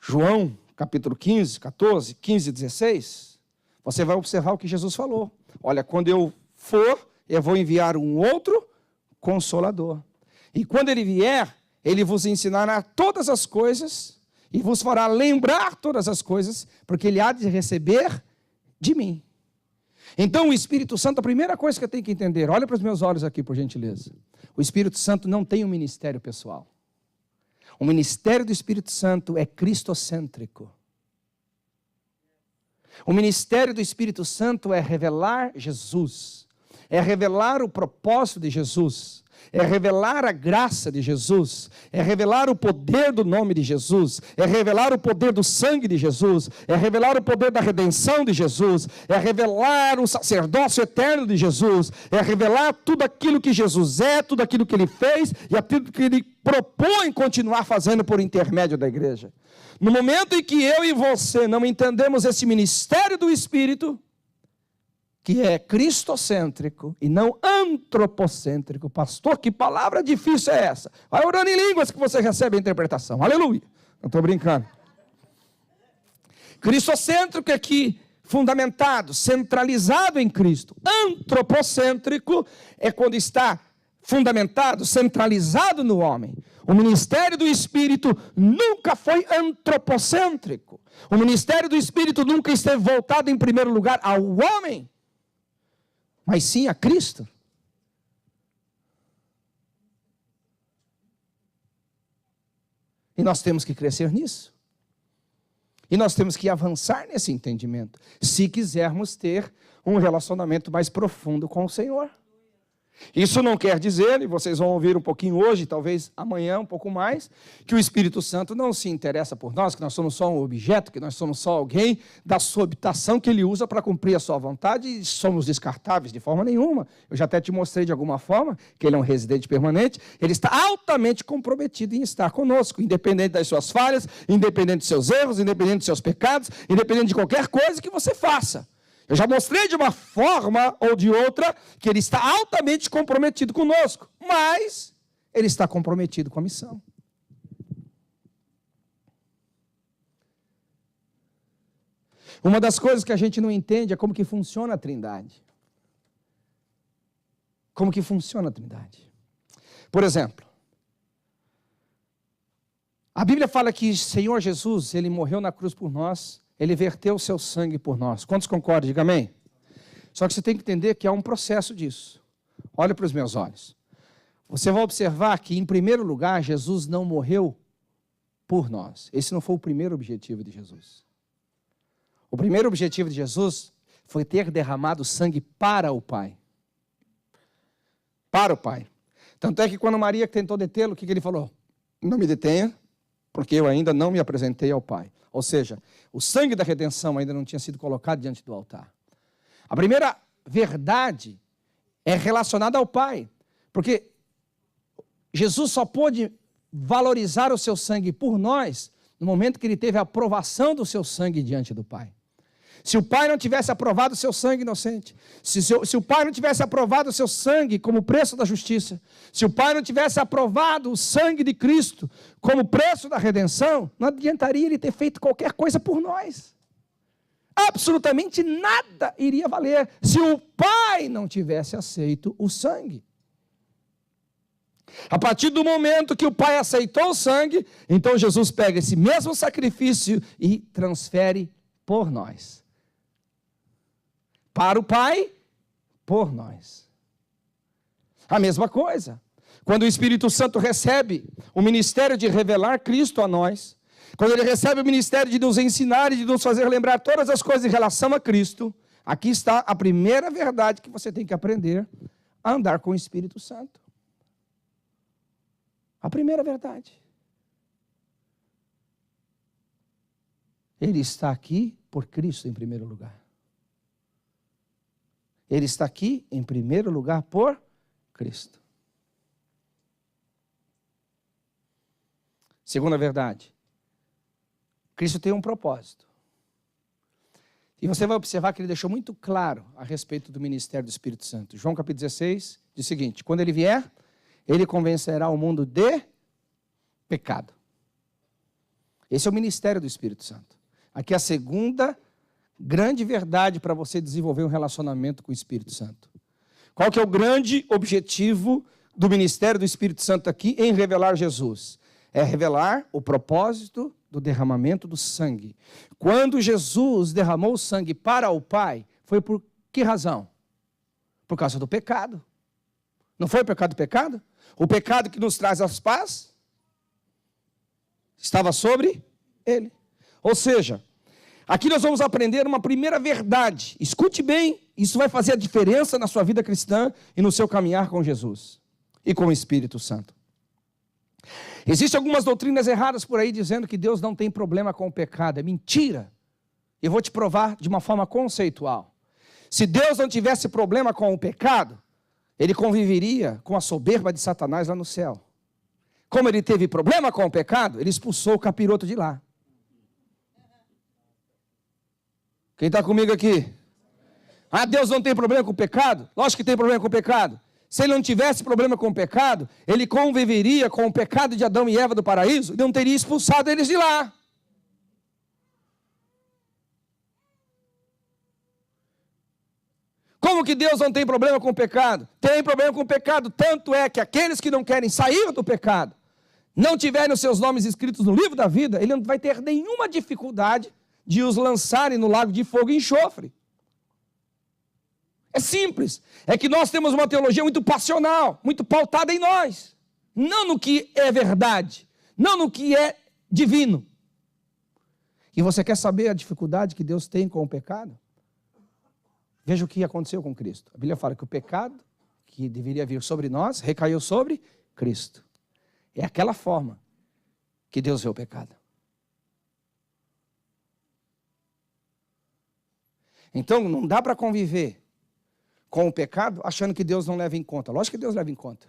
João, capítulo 15, 14, 15 e 16, você vai observar o que Jesus falou. Olha, quando eu for, eu vou enviar um outro Consolador. E quando ele vier, ele vos ensinará todas as coisas e vos fará lembrar todas as coisas, porque ele há de receber de mim. Então o Espírito Santo, a primeira coisa que eu tenho que entender, olha para os meus olhos aqui, por gentileza. O Espírito Santo não tem um ministério pessoal. O ministério do Espírito Santo é cristocêntrico. O ministério do Espírito Santo é revelar Jesus, é revelar o propósito de Jesus, é revelar a graça de Jesus, é revelar o poder do nome de Jesus, é revelar o poder do sangue de Jesus, é revelar o poder da redenção de Jesus, é revelar o sacerdócio eterno de Jesus, é revelar tudo aquilo que Jesus é, tudo aquilo que ele fez e aquilo que ele propõe continuar fazendo por intermédio da igreja. No momento em que eu e você não entendemos esse ministério do Espírito, que é cristocêntrico e não antropocêntrico. Pastor, que palavra difícil é essa? Vai orando em línguas que você recebe a interpretação. Aleluia. Não estou brincando. Cristocêntrico é aqui fundamentado, centralizado em Cristo. Antropocêntrico é quando está fundamentado, centralizado no homem. O ministério do Espírito nunca foi antropocêntrico. O ministério do Espírito nunca esteve voltado em primeiro lugar ao homem, mas sim a Cristo. E nós temos que crescer nisso. E nós temos que avançar nesse entendimento, se quisermos ter um relacionamento mais profundo com o Senhor. Isso não quer dizer, e vocês vão ouvir um pouquinho hoje, talvez amanhã um pouco mais, que o Espírito Santo não se interessa por nós, que nós somos só um objeto, que nós somos só alguém da sua habitação que ele usa para cumprir a sua vontade e somos descartáveis de forma nenhuma. Eu já até te mostrei de alguma forma que ele é um residente permanente, ele está altamente comprometido em estar conosco, independente das suas falhas, independente dos seus erros, independente dos seus pecados, independente de qualquer coisa que você faça. Eu já mostrei de uma forma ou de outra que ele está altamente comprometido conosco, mas ele está comprometido com a missão. Uma das coisas que a gente não entende é como que funciona a Trindade. Como que funciona a Trindade? Por exemplo, a Bíblia fala que o Senhor Jesus, ele morreu na cruz por nós, ele verteu o seu sangue por nós. Quantos concordam? Diga amém. Só que você tem que entender que há um processo disso. Olha para os meus olhos. Você vai observar que, em primeiro lugar, Jesus não morreu por nós. Esse não foi o primeiro objetivo de Jesus. O primeiro objetivo de Jesus foi ter derramado sangue para o Pai. Para o Pai. Tanto é que quando Maria tentou detê-lo, o que ele falou? Não me detenha, porque eu ainda não me apresentei ao Pai. Ou seja, o sangue da redenção ainda não tinha sido colocado diante do altar. A primeira verdade é relacionada ao Pai, porque Jesus só pôde valorizar o seu sangue por nós no momento que ele teve a aprovação do seu sangue diante do Pai. Se o Pai não tivesse aprovado o seu sangue inocente, se o Pai não tivesse aprovado o seu sangue como preço da justiça, se o Pai não tivesse aprovado o sangue de Cristo como preço da redenção, não adiantaria ele ter feito qualquer coisa por nós. Absolutamente nada iria valer se o Pai não tivesse aceito o sangue. A partir do momento que o Pai aceitou o sangue, então Jesus pega esse mesmo sacrifício e transfere por nós. Para o Pai, por nós. A mesma coisa. Quando o Espírito Santo recebe o ministério de revelar Cristo a nós, Quando ele recebe o ministério de nos ensinar e de nos fazer lembrar todas as coisas em relação a Cristo, aqui está a primeira verdade que você tem que aprender a andar com o Espírito Santo. A primeira verdade. Ele está aqui por Cristo em primeiro lugar. Ele está aqui em primeiro lugar por Cristo. Segunda verdade. Cristo tem um propósito. E você vai observar que ele deixou muito claro a respeito do ministério do Espírito Santo. João capítulo 16 diz o seguinte: quando ele vier, ele convencerá o mundo de pecado. Esse é o ministério do Espírito Santo. Aqui é a segunda grande verdade para você desenvolver um relacionamento com o Espírito Santo. Qual que é o grande objetivo do ministério do Espírito Santo aqui em revelar Jesus? É revelar o propósito do derramamento do sangue. Quando Jesus derramou o sangue para o Pai, foi por que razão? Por causa do pecado. Não foi por causa do pecado? O pecado que nos traz as paz estava sobre ele. Ou seja, aqui nós vamos aprender uma primeira verdade. Escute bem, isso vai fazer a diferença na sua vida cristã e no seu caminhar com Jesus e com o Espírito Santo. Existem algumas doutrinas erradas por aí dizendo que Deus não tem problema com o pecado. É mentira. Eu vou te provar de uma forma conceitual. Se Deus não tivesse problema com o pecado, ele conviveria com a soberba de Satanás lá no céu. Como ele teve problema com o pecado, ele expulsou o capiroto de lá. Quem está comigo aqui? Ah, Deus não tem problema com o pecado? Lógico que tem problema com o pecado. Se ele não tivesse problema com o pecado, ele conviveria com o pecado de Adão e Eva do paraíso e não teria expulsado eles de lá. Como que Deus não tem problema com o pecado? Tem problema com o pecado, tanto é que aqueles que não querem sair do pecado, não tiverem os seus nomes escritos no livro da vida, ele não vai ter nenhuma dificuldade de os lançarem no lago de fogo e enxofre. É simples, é que nós temos uma teologia muito passional, muito pautada em nós, não no que é verdade, não no que é divino. E você quer saber a dificuldade que Deus tem com o pecado? Veja o que aconteceu com Cristo. A Bíblia fala que o pecado que deveria vir sobre nós recaiu sobre Cristo. É aquela forma que Deus vê o pecado. Então não dá para conviver com o pecado, achando que Deus não leva em conta. Lógico que Deus leva em conta.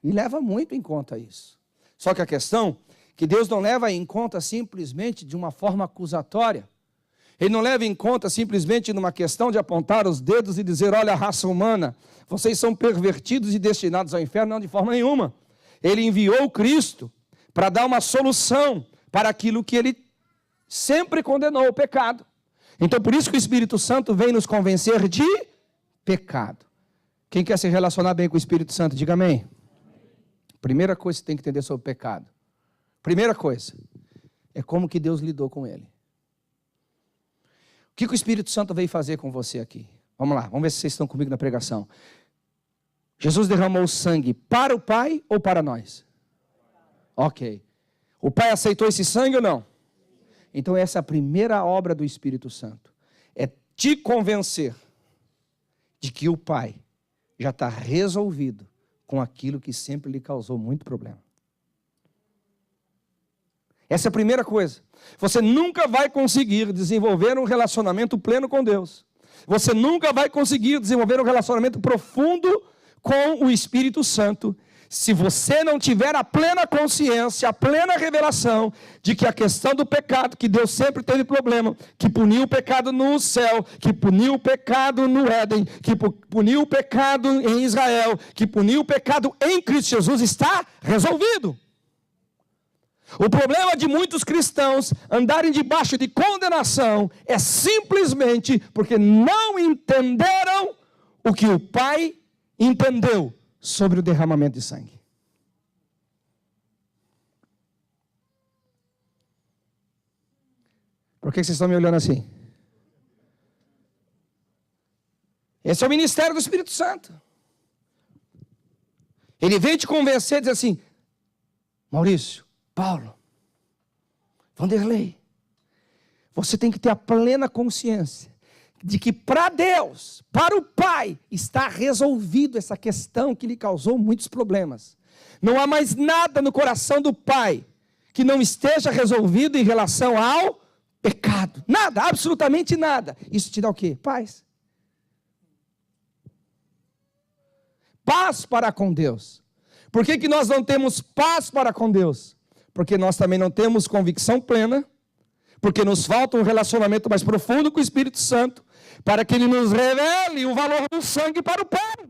E leva muito em conta isso. Só que a questão é que Deus não leva em conta simplesmente de uma forma acusatória. Ele não leva em conta simplesmente numa questão de apontar os dedos e dizer: olha, a raça humana, vocês são pervertidos e destinados ao inferno. Não, de forma nenhuma. Ele enviou Cristo para dar uma solução para aquilo que ele sempre condenou, o pecado. Então, por isso que o Espírito Santo vem nos convencer de pecado. Quem quer se relacionar bem com o Espírito Santo, diga amém. Primeira coisa que você tem que entender sobre o pecado. Primeira coisa, é como que Deus lidou com ele. O que o Espírito Santo veio fazer com você aqui? Vamos lá, vamos ver se vocês estão comigo na pregação. Jesus derramou sangue para o Pai ou para nós? Ok. O Pai aceitou esse sangue ou não? Então essa é a primeira obra do Espírito Santo. É te convencer de que o Pai já está resolvido com aquilo que sempre lhe causou muito problema. Essa é a primeira coisa. Você nunca vai conseguir desenvolver um relacionamento pleno com Deus. Você nunca vai conseguir desenvolver um relacionamento profundo com o Espírito Santo se você não tiver a plena consciência, a plena revelação de que a questão do pecado, que Deus sempre teve problema, que puniu o pecado no céu, que puniu o pecado no Éden, que puniu o pecado em Israel, que puniu o pecado em Cristo Jesus, está resolvido. O problema de muitos cristãos andarem debaixo de condenação é simplesmente porque não entenderam o que o Pai entendeu sobre o derramamento de sangue. Por que vocês estão me olhando assim? Esse é o ministério do Espírito Santo. Ele vem te convencer e dizer assim: Maurício, Paulo, Vanderlei, você tem que ter a plena consciência de que para Deus, para o Pai, está resolvido essa questão que lhe causou muitos problemas. Não há mais nada no coração do Pai que não esteja resolvido em relação ao pecado. Nada, absolutamente nada. Isso te dá o quê? Paz. Paz para com Deus. Por que nós não temos paz para com Deus? Porque nós também não temos convicção plena, porque nos falta um relacionamento mais profundo com o Espírito Santo, para que Ele nos revele o valor do sangue para o Pai.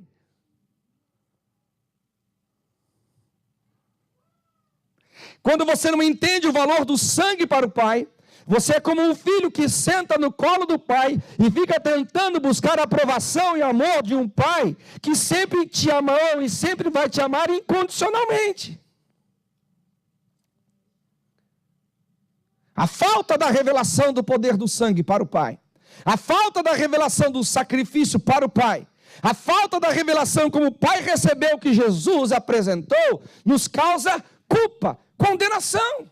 Quando você não entende o valor do sangue para o Pai, você é como um filho que senta no colo do pai e fica tentando buscar a aprovação e amor de um pai que sempre te amou e sempre vai te amar incondicionalmente. A falta da revelação do poder do sangue para o Pai, a falta da revelação do sacrifício para o Pai, a falta da revelação como o Pai recebeu o que Jesus apresentou, nos causa culpa, condenação.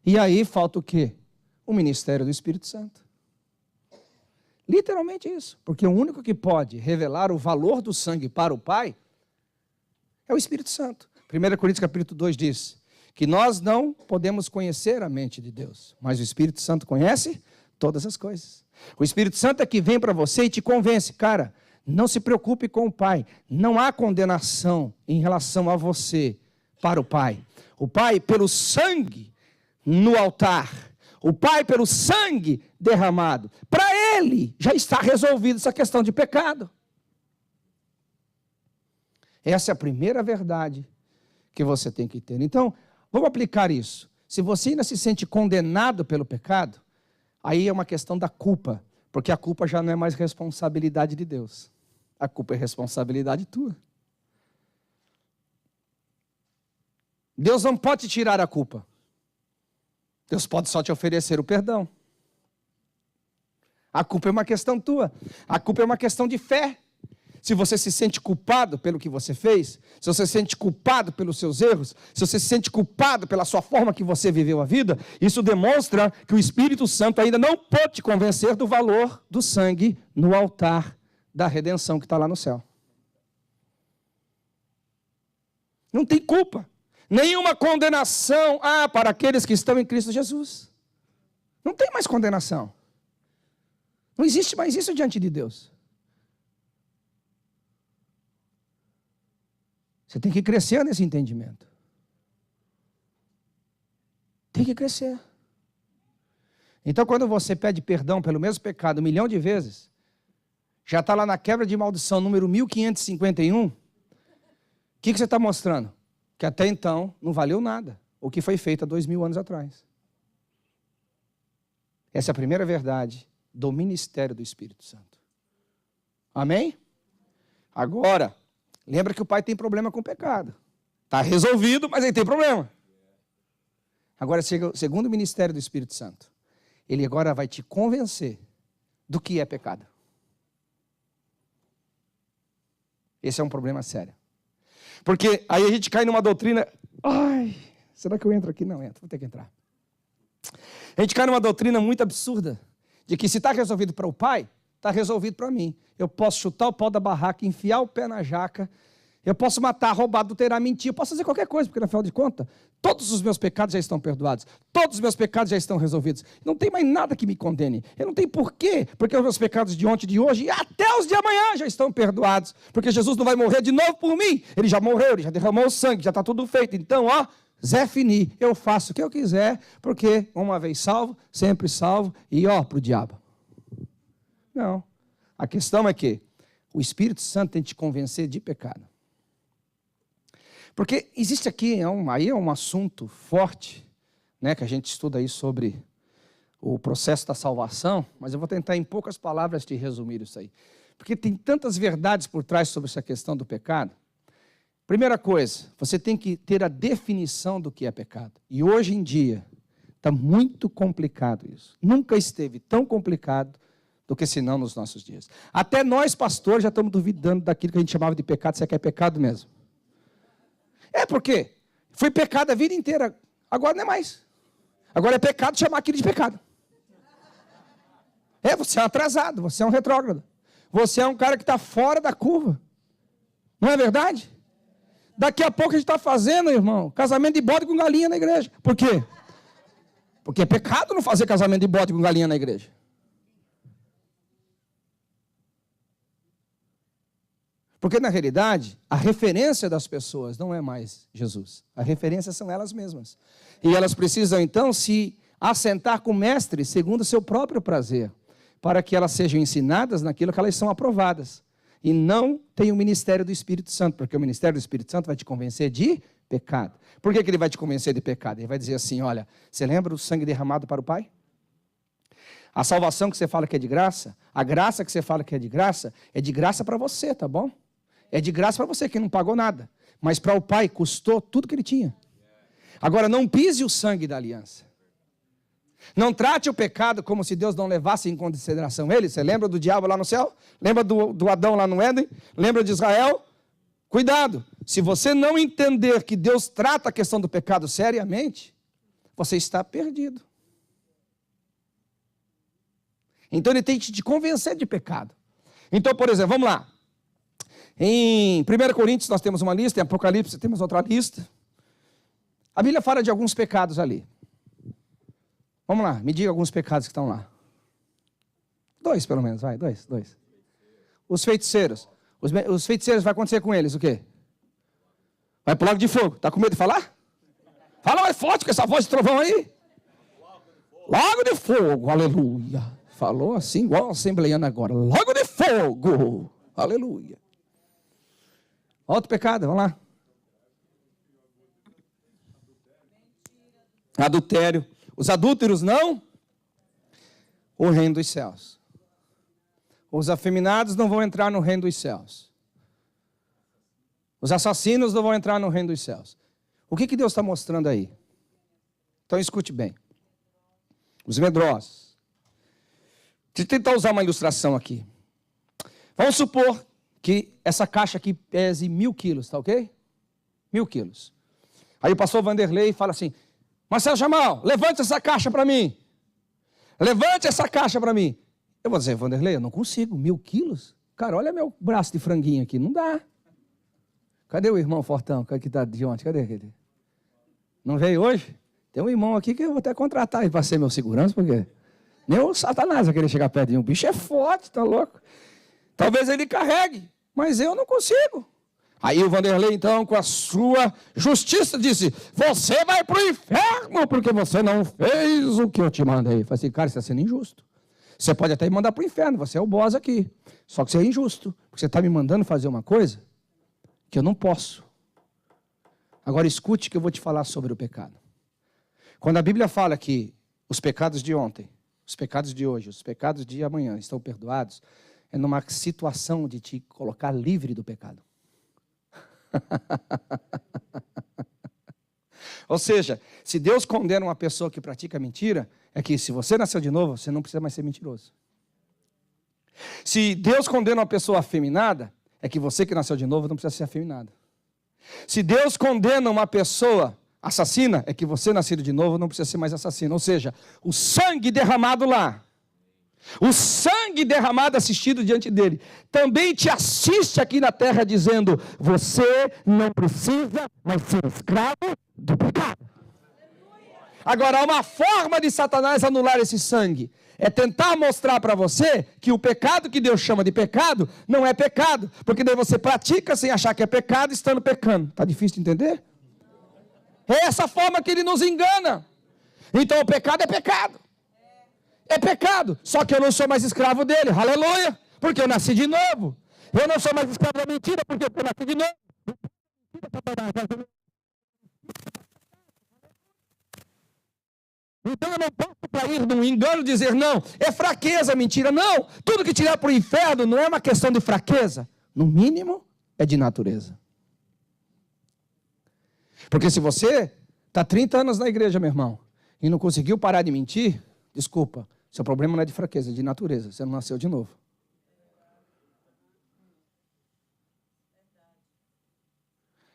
E aí falta o quê? O ministério do Espírito Santo. Literalmente isso, porque o único que pode revelar o valor do sangue para o Pai é o Espírito Santo. 1 Coríntios capítulo 2 diz que nós não podemos conhecer a mente de Deus, mas o Espírito Santo conhece todas as coisas. O Espírito Santo é que vem para você e te convence, cara, não se preocupe com o Pai, não há condenação em relação a você para o Pai. O Pai, pelo sangue no altar, o Pai pelo sangue derramado, para Ele já está resolvida essa questão de pecado. Essa é a primeira verdade que você tem que ter. Então, vamos aplicar isso. Se você ainda se sente condenado pelo pecado, aí é uma questão da culpa, porque a culpa já não é mais responsabilidade de Deus. A culpa é responsabilidade tua. Deus não pode te tirar a culpa. Deus pode só te oferecer o perdão. A culpa é uma questão tua. A culpa é uma questão de fé. Se você se sente culpado pelo que você fez, se você se sente culpado pelos seus erros, se você se sente culpado pela sua forma que você viveu a vida, isso demonstra que o Espírito Santo ainda não pode te convencer do valor do sangue no altar da redenção que está lá no céu. Não tem culpa. Nenhuma condenação há para aqueles que estão em Cristo Jesus. Não tem mais condenação. Não existe mais isso diante de Deus. Você tem que crescer nesse entendimento. Tem que crescer. Então, quando você pede perdão pelo mesmo pecado 1 milhão de vezes, já está lá na quebra de maldição número 1551, o que você está mostrando? Que até então não valeu nada o que foi feito há 2000 anos atrás. Essa é a primeira verdade do ministério do Espírito Santo. Amém? Agora, lembra que o pai tem problema com o pecado. Está resolvido, mas ele tem problema. Agora, segundo o ministério do Espírito Santo, ele agora vai te convencer do que é pecado. Esse é um problema sério. Porque aí a gente cai numa doutrina... Ai, será que eu entro aqui? Não entro, vou ter que entrar. A gente cai numa doutrina muito absurda, de que se está resolvido para o pai, está resolvido para mim. Eu posso chutar o pau da barraca, enfiar o pé na jaca, eu posso matar, roubar, adulterar, mentir, eu posso fazer qualquer coisa, porque, afinal de contas, todos os meus pecados já estão perdoados, todos os meus pecados já estão resolvidos, não tem mais nada que me condene, eu não tenho porquê, porque os meus pecados de ontem, de hoje e até os de amanhã já estão perdoados, porque Jesus não vai morrer de novo por mim, ele já morreu, ele já derramou o sangue, já está tudo feito, então, ó, Zé Fini, eu faço o que eu quiser, porque uma vez salvo, sempre salvo, e ó, para o diabo. Não, a questão é que o Espírito Santo tem que te convencer de pecado. Porque existe aqui, aí é um assunto forte, né, que a gente estuda aí sobre o processo da salvação, mas eu vou tentar em poucas palavras te resumir isso aí. Porque tem tantas verdades por trás sobre essa questão do pecado. Primeira coisa, você tem que ter a definição do que é pecado. E hoje em dia está muito complicado isso. Nunca esteve tão complicado do que senão nos nossos dias. Até nós, pastores, já estamos duvidando daquilo que a gente chamava de pecado, se é que é pecado mesmo. É porque Fui pecado a vida inteira. Agora não é mais. Agora é pecado chamar aquilo de pecado. Você é um atrasado, você é um retrógrado. Você é um cara que está fora da curva. Não é verdade? Daqui a pouco a gente está fazendo, irmão, casamento de bode com galinha na igreja. Por quê? Porque é pecado não fazer casamento de bode com galinha na igreja. Porque, na realidade, a referência das pessoas não é mais Jesus. A referência são elas mesmas. E elas precisam, então, se assentar com o mestre segundo o seu próprio prazer, para que elas sejam ensinadas naquilo que elas são aprovadas. E não tem o ministério do Espírito Santo, porque o ministério do Espírito Santo vai te convencer de pecado. Por que ele vai te convencer de pecado? Ele vai dizer assim, olha, você lembra o sangue derramado para o Pai? A salvação que você fala que é de graça, a graça que você fala que é de graça para você, tá bom? É de graça para você, que não pagou nada. Mas para o Pai custou tudo que ele tinha. Agora, não pise o sangue da aliança. Não trate o pecado como se Deus não levasse em consideração ele. Você lembra do diabo lá no céu? Lembra do Adão lá no Éden? Lembra de Israel? Cuidado, se você não entender que Deus trata a questão do pecado seriamente, você está perdido. Então ele tem que te convencer de pecado. Então, por exemplo, vamos lá. Em 1 Coríntios nós temos uma lista, em Apocalipse temos outra lista. A Bíblia fala de alguns pecados ali. Vamos lá, me diga alguns pecados que estão lá. 2 pelo menos, vai, 2. Os feiticeiros. Os feiticeiros, vai acontecer com eles o quê? Vai pro lago de fogo. Está com medo de falar? Fala mais forte com essa voz de trovão aí. Lago de fogo, aleluia. Falou assim, igual assembleiano agora. Lago de fogo, aleluia. Outro pecado, vamos lá. Adultério. Os adúlteros não? O reino dos céus. Os afeminados não vão entrar no reino dos céus. Os assassinos não vão entrar no reino dos céus. O que Deus está mostrando aí? Então escute bem. Os medrosos. Deixa eu tentar usar uma ilustração aqui. Vamos supor que essa caixa aqui pese 1.000 quilos, tá ok? 1.000 quilos. Aí o pastor Vanderlei fala assim, Marcelo Jamal, levante essa caixa para mim. Levante essa caixa para mim. Eu vou dizer, Vanderlei, eu não consigo, 1.000 quilos? Cara, olha meu braço de franguinho aqui, não dá. Cadê o irmão Fortão, que está de ontem? Cadê ele? Não veio hoje? Tem um irmão aqui que eu vou até contratar ele para ser meu segurança, porque nem o Satanás vai querer chegar perto de mim. O bicho é forte, tá louco? Talvez ele carregue, mas eu não consigo. Aí o Vanderlei, então, com a sua justiça, disse, você vai para o inferno, porque você não fez o que eu te mandei. Eu falei assim, cara, isso está sendo injusto. Você pode até me mandar para o inferno, você é o boss aqui. Só que você é injusto, porque você está me mandando fazer uma coisa que eu não posso. Agora escute que eu vou te falar sobre o pecado. Quando a Bíblia fala que os pecados de ontem, os pecados de hoje, os pecados de amanhã estão perdoados, é numa situação de te colocar livre do pecado. Ou seja, se Deus condena uma pessoa que pratica mentira, é que se você nasceu de novo, você não precisa mais ser mentiroso. Se Deus condena uma pessoa afeminada, é que você que nasceu de novo não precisa ser afeminado. Se Deus condena uma pessoa assassina, é que você nascido de novo não precisa ser mais assassino. Ou seja, o sangue derramado lá, o sangue derramado assistido diante dele, também te assiste aqui na terra dizendo, você não precisa mais ser escravo do pecado. Agora, há uma forma de Satanás anular esse sangue, é tentar mostrar para você que o pecado que Deus chama de pecado, não é pecado, porque daí você pratica sem achar que é pecado, estando pecando. Está difícil de entender? É essa forma que ele nos engana. Então o pecado é pecado. É pecado, só que eu não sou mais escravo dele, aleluia, porque eu nasci de novo. Eu não sou mais escravo da mentira, porque eu nasci de novo. Então eu não posso cair num engano dizer, não, é fraqueza, mentira. Não, tudo que tirar para o inferno não é uma questão de fraqueza, no mínimo é de natureza. Porque se você está 30 anos na igreja, meu irmão, e não conseguiu parar de mentir, desculpa, seu problema não é de fraqueza, é de natureza. Você não nasceu de novo.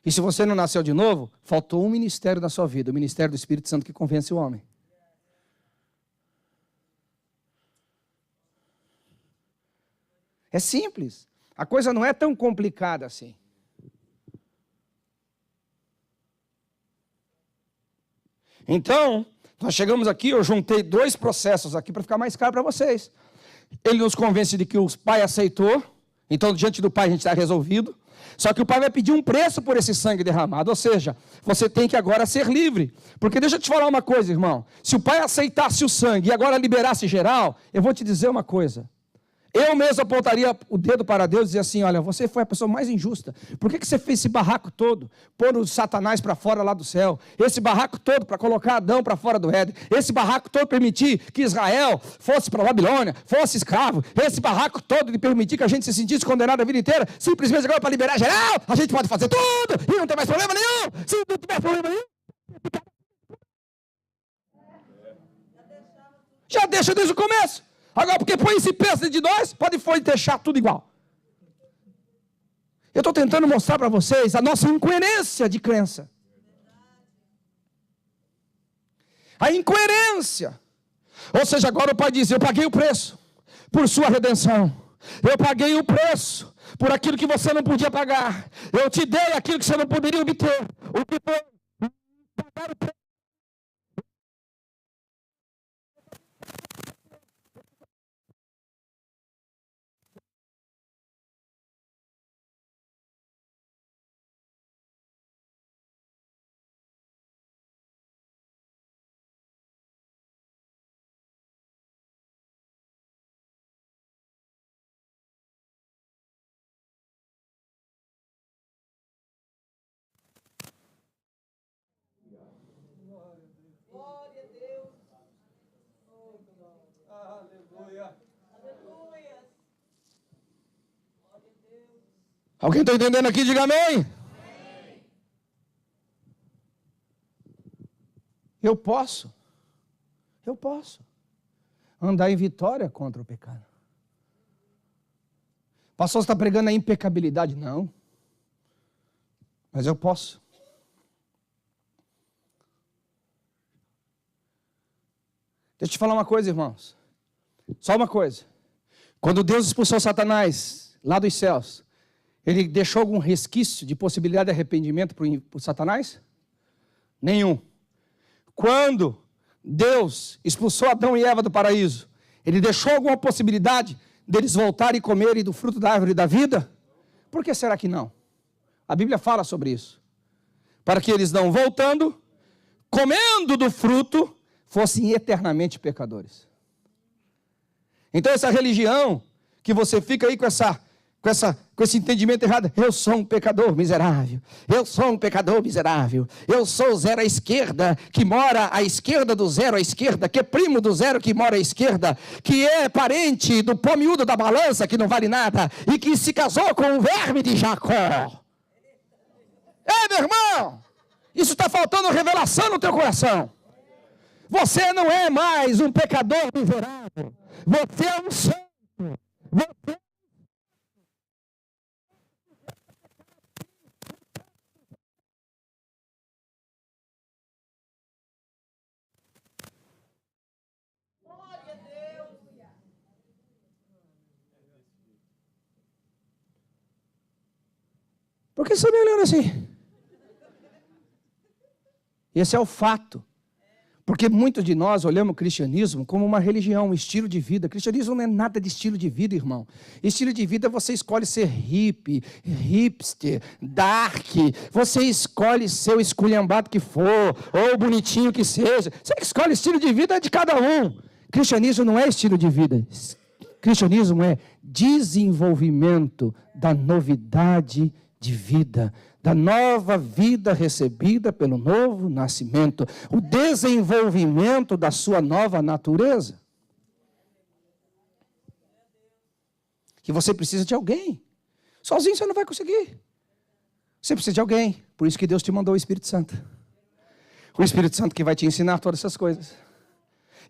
E se você não nasceu de novo, faltou um ministério na sua vida, o ministério do Espírito Santo que convence o homem. É simples. A coisa não é tão complicada assim. Então, nós chegamos aqui, eu juntei 2 processos aqui para ficar mais claro para vocês. Ele nos convence de que o Pai aceitou, então diante do Pai a gente está resolvido. Só que o Pai vai pedir um preço por esse sangue derramado, ou seja, você tem que agora ser livre. Porque deixa eu te falar uma coisa, irmão. Se o Pai aceitasse o sangue e agora liberasse geral, eu vou te dizer uma coisa. Eu mesmo apontaria o dedo para Deus e dizia assim, olha, você foi a pessoa mais injusta. Por que você fez esse barraco todo? Pôr o Satanás para fora lá do céu. Esse barraco todo para colocar Adão para fora do Éden. Esse barraco todo permitir que Israel fosse para a Babilônia, fosse escravo. Esse barraco todo de permitir que a gente se sentisse condenado a vida inteira. Simplesmente agora para liberar geral, a gente pode fazer tudo e não tem mais problema nenhum. Se não tiver problema nenhum, já deixa desde o começo. Agora, porque põe esse peso de nós, pode deixar tudo igual. Eu estou tentando mostrar para vocês a nossa incoerência de crença. A incoerência. Ou seja, agora o Pai diz, eu paguei o preço por sua redenção. Eu paguei o preço por aquilo que você não podia pagar. Eu te dei aquilo que você não poderia obter. O que foi? Pagar o preço. Alguém está entendendo aqui? Diga amém. Eu posso andar em vitória contra o pecado. Pastor, você está pregando a impecabilidade? Não. Mas eu posso. Deixa eu te falar uma coisa, irmãos. Só uma coisa. Quando Deus expulsou Satanás lá dos céus, ele deixou algum resquício de possibilidade de arrependimento para o Satanás? Nenhum. Quando Deus expulsou Adão e Eva do paraíso, ele deixou alguma possibilidade deles voltarem e comerem do fruto da árvore da vida? Por que será que não? A Bíblia fala sobre isso. Para que eles não voltando, comendo do fruto, fossem eternamente pecadores. Então essa religião, que você fica aí com esse entendimento errado, eu sou um pecador miserável, eu sou um pecador miserável, eu sou o zero à esquerda, que mora à esquerda do zero à esquerda, que é primo do zero que mora à esquerda, que é parente do pó miúdo da balança, que não vale nada, e que se casou com o verme de Jacó. Meu irmão, isso está faltando revelação no teu coração. Você não é mais um pecador miserável, você é um santo, você Por que você está me olhando assim? Esse é o fato. Porque muitos de nós olhamos o cristianismo como uma religião, um estilo de vida. O cristianismo não é nada de estilo de vida, irmão. Estilo de vida você escolhe ser hippie, hipster, dark. Você escolhe ser o esculhambado que for, ou o bonitinho que seja. Você escolhe estilo de vida de cada um. Cristianismo não é estilo de vida. Cristianismo é desenvolvimento da novidade de vida, da nova vida recebida pelo novo nascimento, o desenvolvimento da sua nova natureza. Que você precisa de alguém. Sozinho você não vai conseguir. Você precisa de alguém. Por isso que Deus te mandou o Espírito Santo. O Espírito Santo que vai te ensinar todas essas coisas.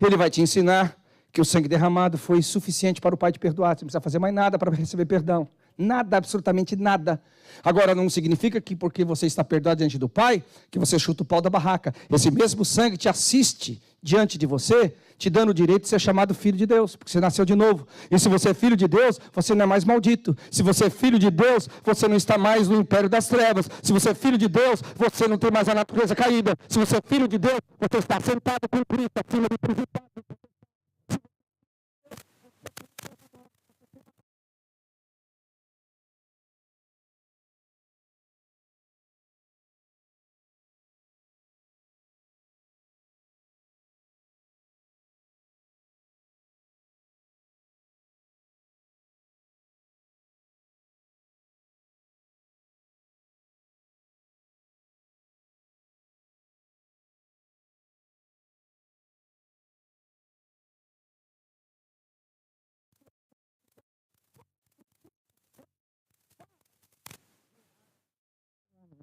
Ele vai te ensinar que o sangue derramado foi suficiente para o Pai te perdoar. Você não precisa fazer mais nada para receber perdão. Nada, absolutamente nada. Agora, não significa que porque você está perdoado diante do Pai, que você chuta o pau da barraca. Esse mesmo sangue te assiste diante de você, te dando o direito de ser chamado filho de Deus, porque você nasceu de novo. E se você é filho de Deus, você não é mais maldito. Se você é filho de Deus, você não está mais no império das trevas. Se você é filho de Deus, você não tem mais a natureza caída. Se você é filho de Deus, você está sentado com Cristo acima do principado.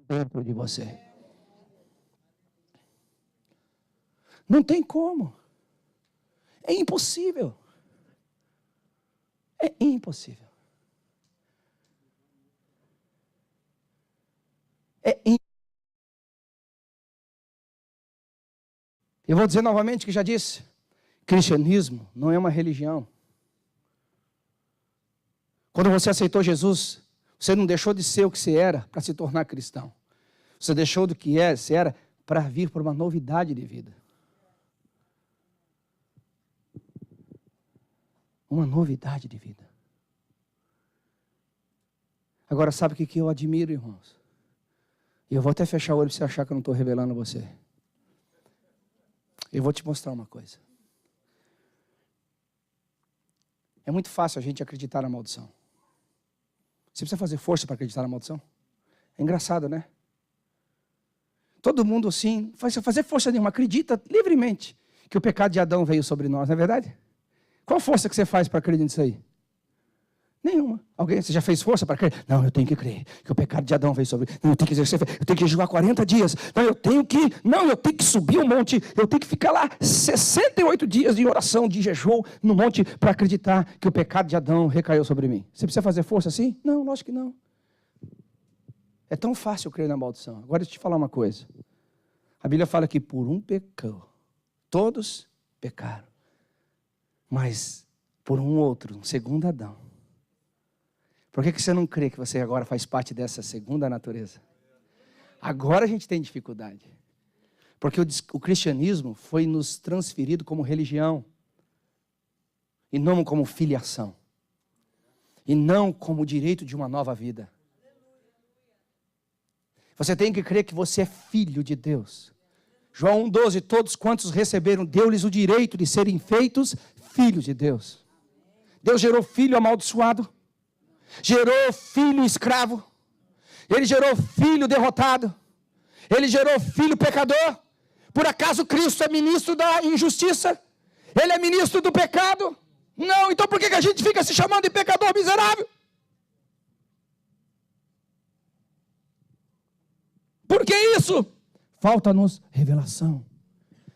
Dentro de você. Não tem como. É impossível. É impossível. Eu vou dizer novamente o que já disse. Cristianismo não é uma religião. Quando você aceitou Jesus, você não deixou de ser o que você era para se tornar cristão. Você deixou do que você era para vir para uma novidade de vida. Uma novidade de vida. Agora, sabe o que eu admiro, irmãos? E eu vou até fechar o olho para você achar que eu não estou revelando a você. Eu vou te mostrar uma coisa. É muito fácil a gente acreditar na maldição. Você precisa fazer força para acreditar na maldição? É engraçado, né? Todo mundo assim, fazer força nenhuma, acredita livremente que o pecado de Adão veio sobre nós, não é verdade? Qual força que você faz para acreditar nisso aí? Nenhuma. Você já fez força para crer? Não, eu tenho que crer que o pecado de Adão veio sobre mim. Não, eu tenho que exercer, eu tenho que jejuar 40 dias. Não, eu tenho que subir um monte. Eu tenho que ficar lá 68 dias de oração, de jejum no monte para acreditar que o pecado de Adão recaiu sobre mim. Você precisa fazer força assim? Não, lógico que não. É tão fácil crer na maldição. Agora deixa eu te falar uma coisa. A Bíblia fala que por um pecou, todos pecaram. Mas por um outro, um segundo Adão. Por que você não crê que você agora faz parte dessa segunda natureza? Agora a gente tem dificuldade. Porque o cristianismo foi nos transferido como religião. E não como filiação. E não como direito de uma nova vida. Você tem que crer que você é filho de Deus. João 1,12, todos quantos receberam, deu-lhes o direito de serem feitos filhos de Deus. Deus gerou filho amaldiçoado. Gerou filho escravo. Ele gerou filho derrotado. Ele gerou filho pecador. Por acaso Cristo é ministro da injustiça? Ele é ministro do pecado? Não, então por que a gente fica se chamando de pecador miserável? Por que isso? Falta-nos revelação,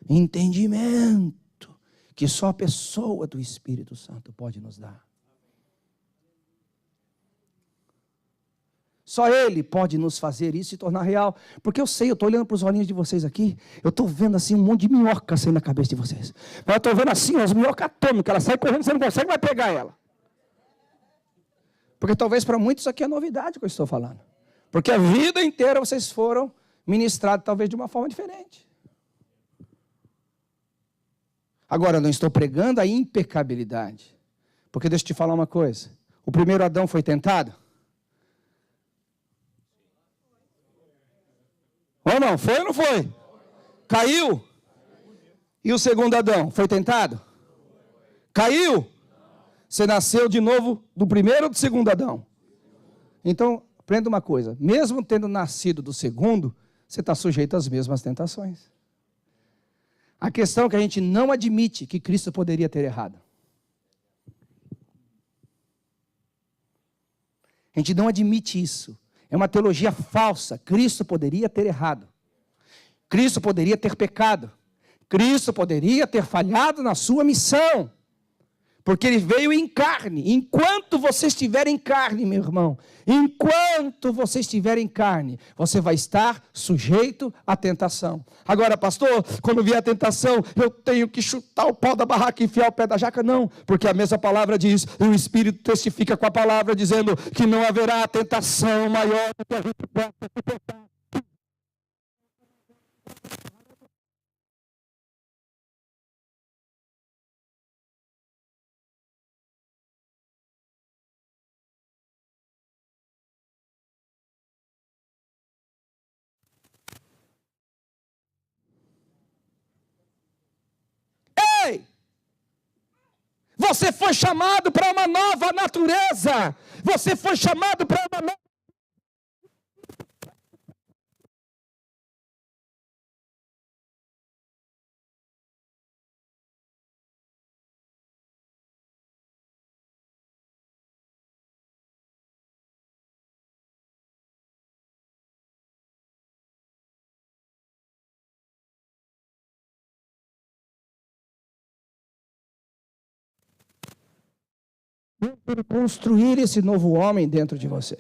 entendimento, que só a pessoa do Espírito Santo pode nos dar. Só Ele pode nos fazer isso e tornar real. Porque eu estou olhando para os olhinhos de vocês aqui, eu estou vendo assim um monte de minhoca saindo da cabeça de vocês. Mas eu estou vendo assim, as minhocas atômicas, ela sai correndo, você não consegue mais pegar ela. Porque talvez para muitos isso aqui é novidade que eu estou falando. Porque a vida inteira vocês foram ministrados talvez de uma forma diferente. Agora, eu não estou pregando a impecabilidade. Porque deixa eu te falar uma coisa. O primeiro Adão foi tentado? Ou não? Foi ou não foi? Caiu? E o segundo Adão? Foi tentado? Caiu? Você nasceu de novo do primeiro ou do segundo Adão? Então, aprenda uma coisa. Mesmo tendo nascido do segundo, você está sujeito às mesmas tentações. A questão é que a gente não admite que Cristo poderia ter errado. A gente não admite isso. É uma teologia falsa. Cristo poderia ter errado. Cristo poderia ter pecado. Cristo poderia ter falhado na sua missão. Porque ele veio em carne. Enquanto você estiver em carne, meu irmão, enquanto você estiver em carne, você vai estar sujeito à tentação. Agora, pastor, quando vier a tentação, eu tenho que chutar o pau da barraca e enfiar o pé da jaca? Não, porque a mesma palavra diz, e o Espírito testifica com a palavra, dizendo que não haverá tentação maior do que a gente possa suportar. Você foi chamado para uma nova natureza. Você foi chamado para uma nova... Deixa ele construir esse novo homem dentro de você.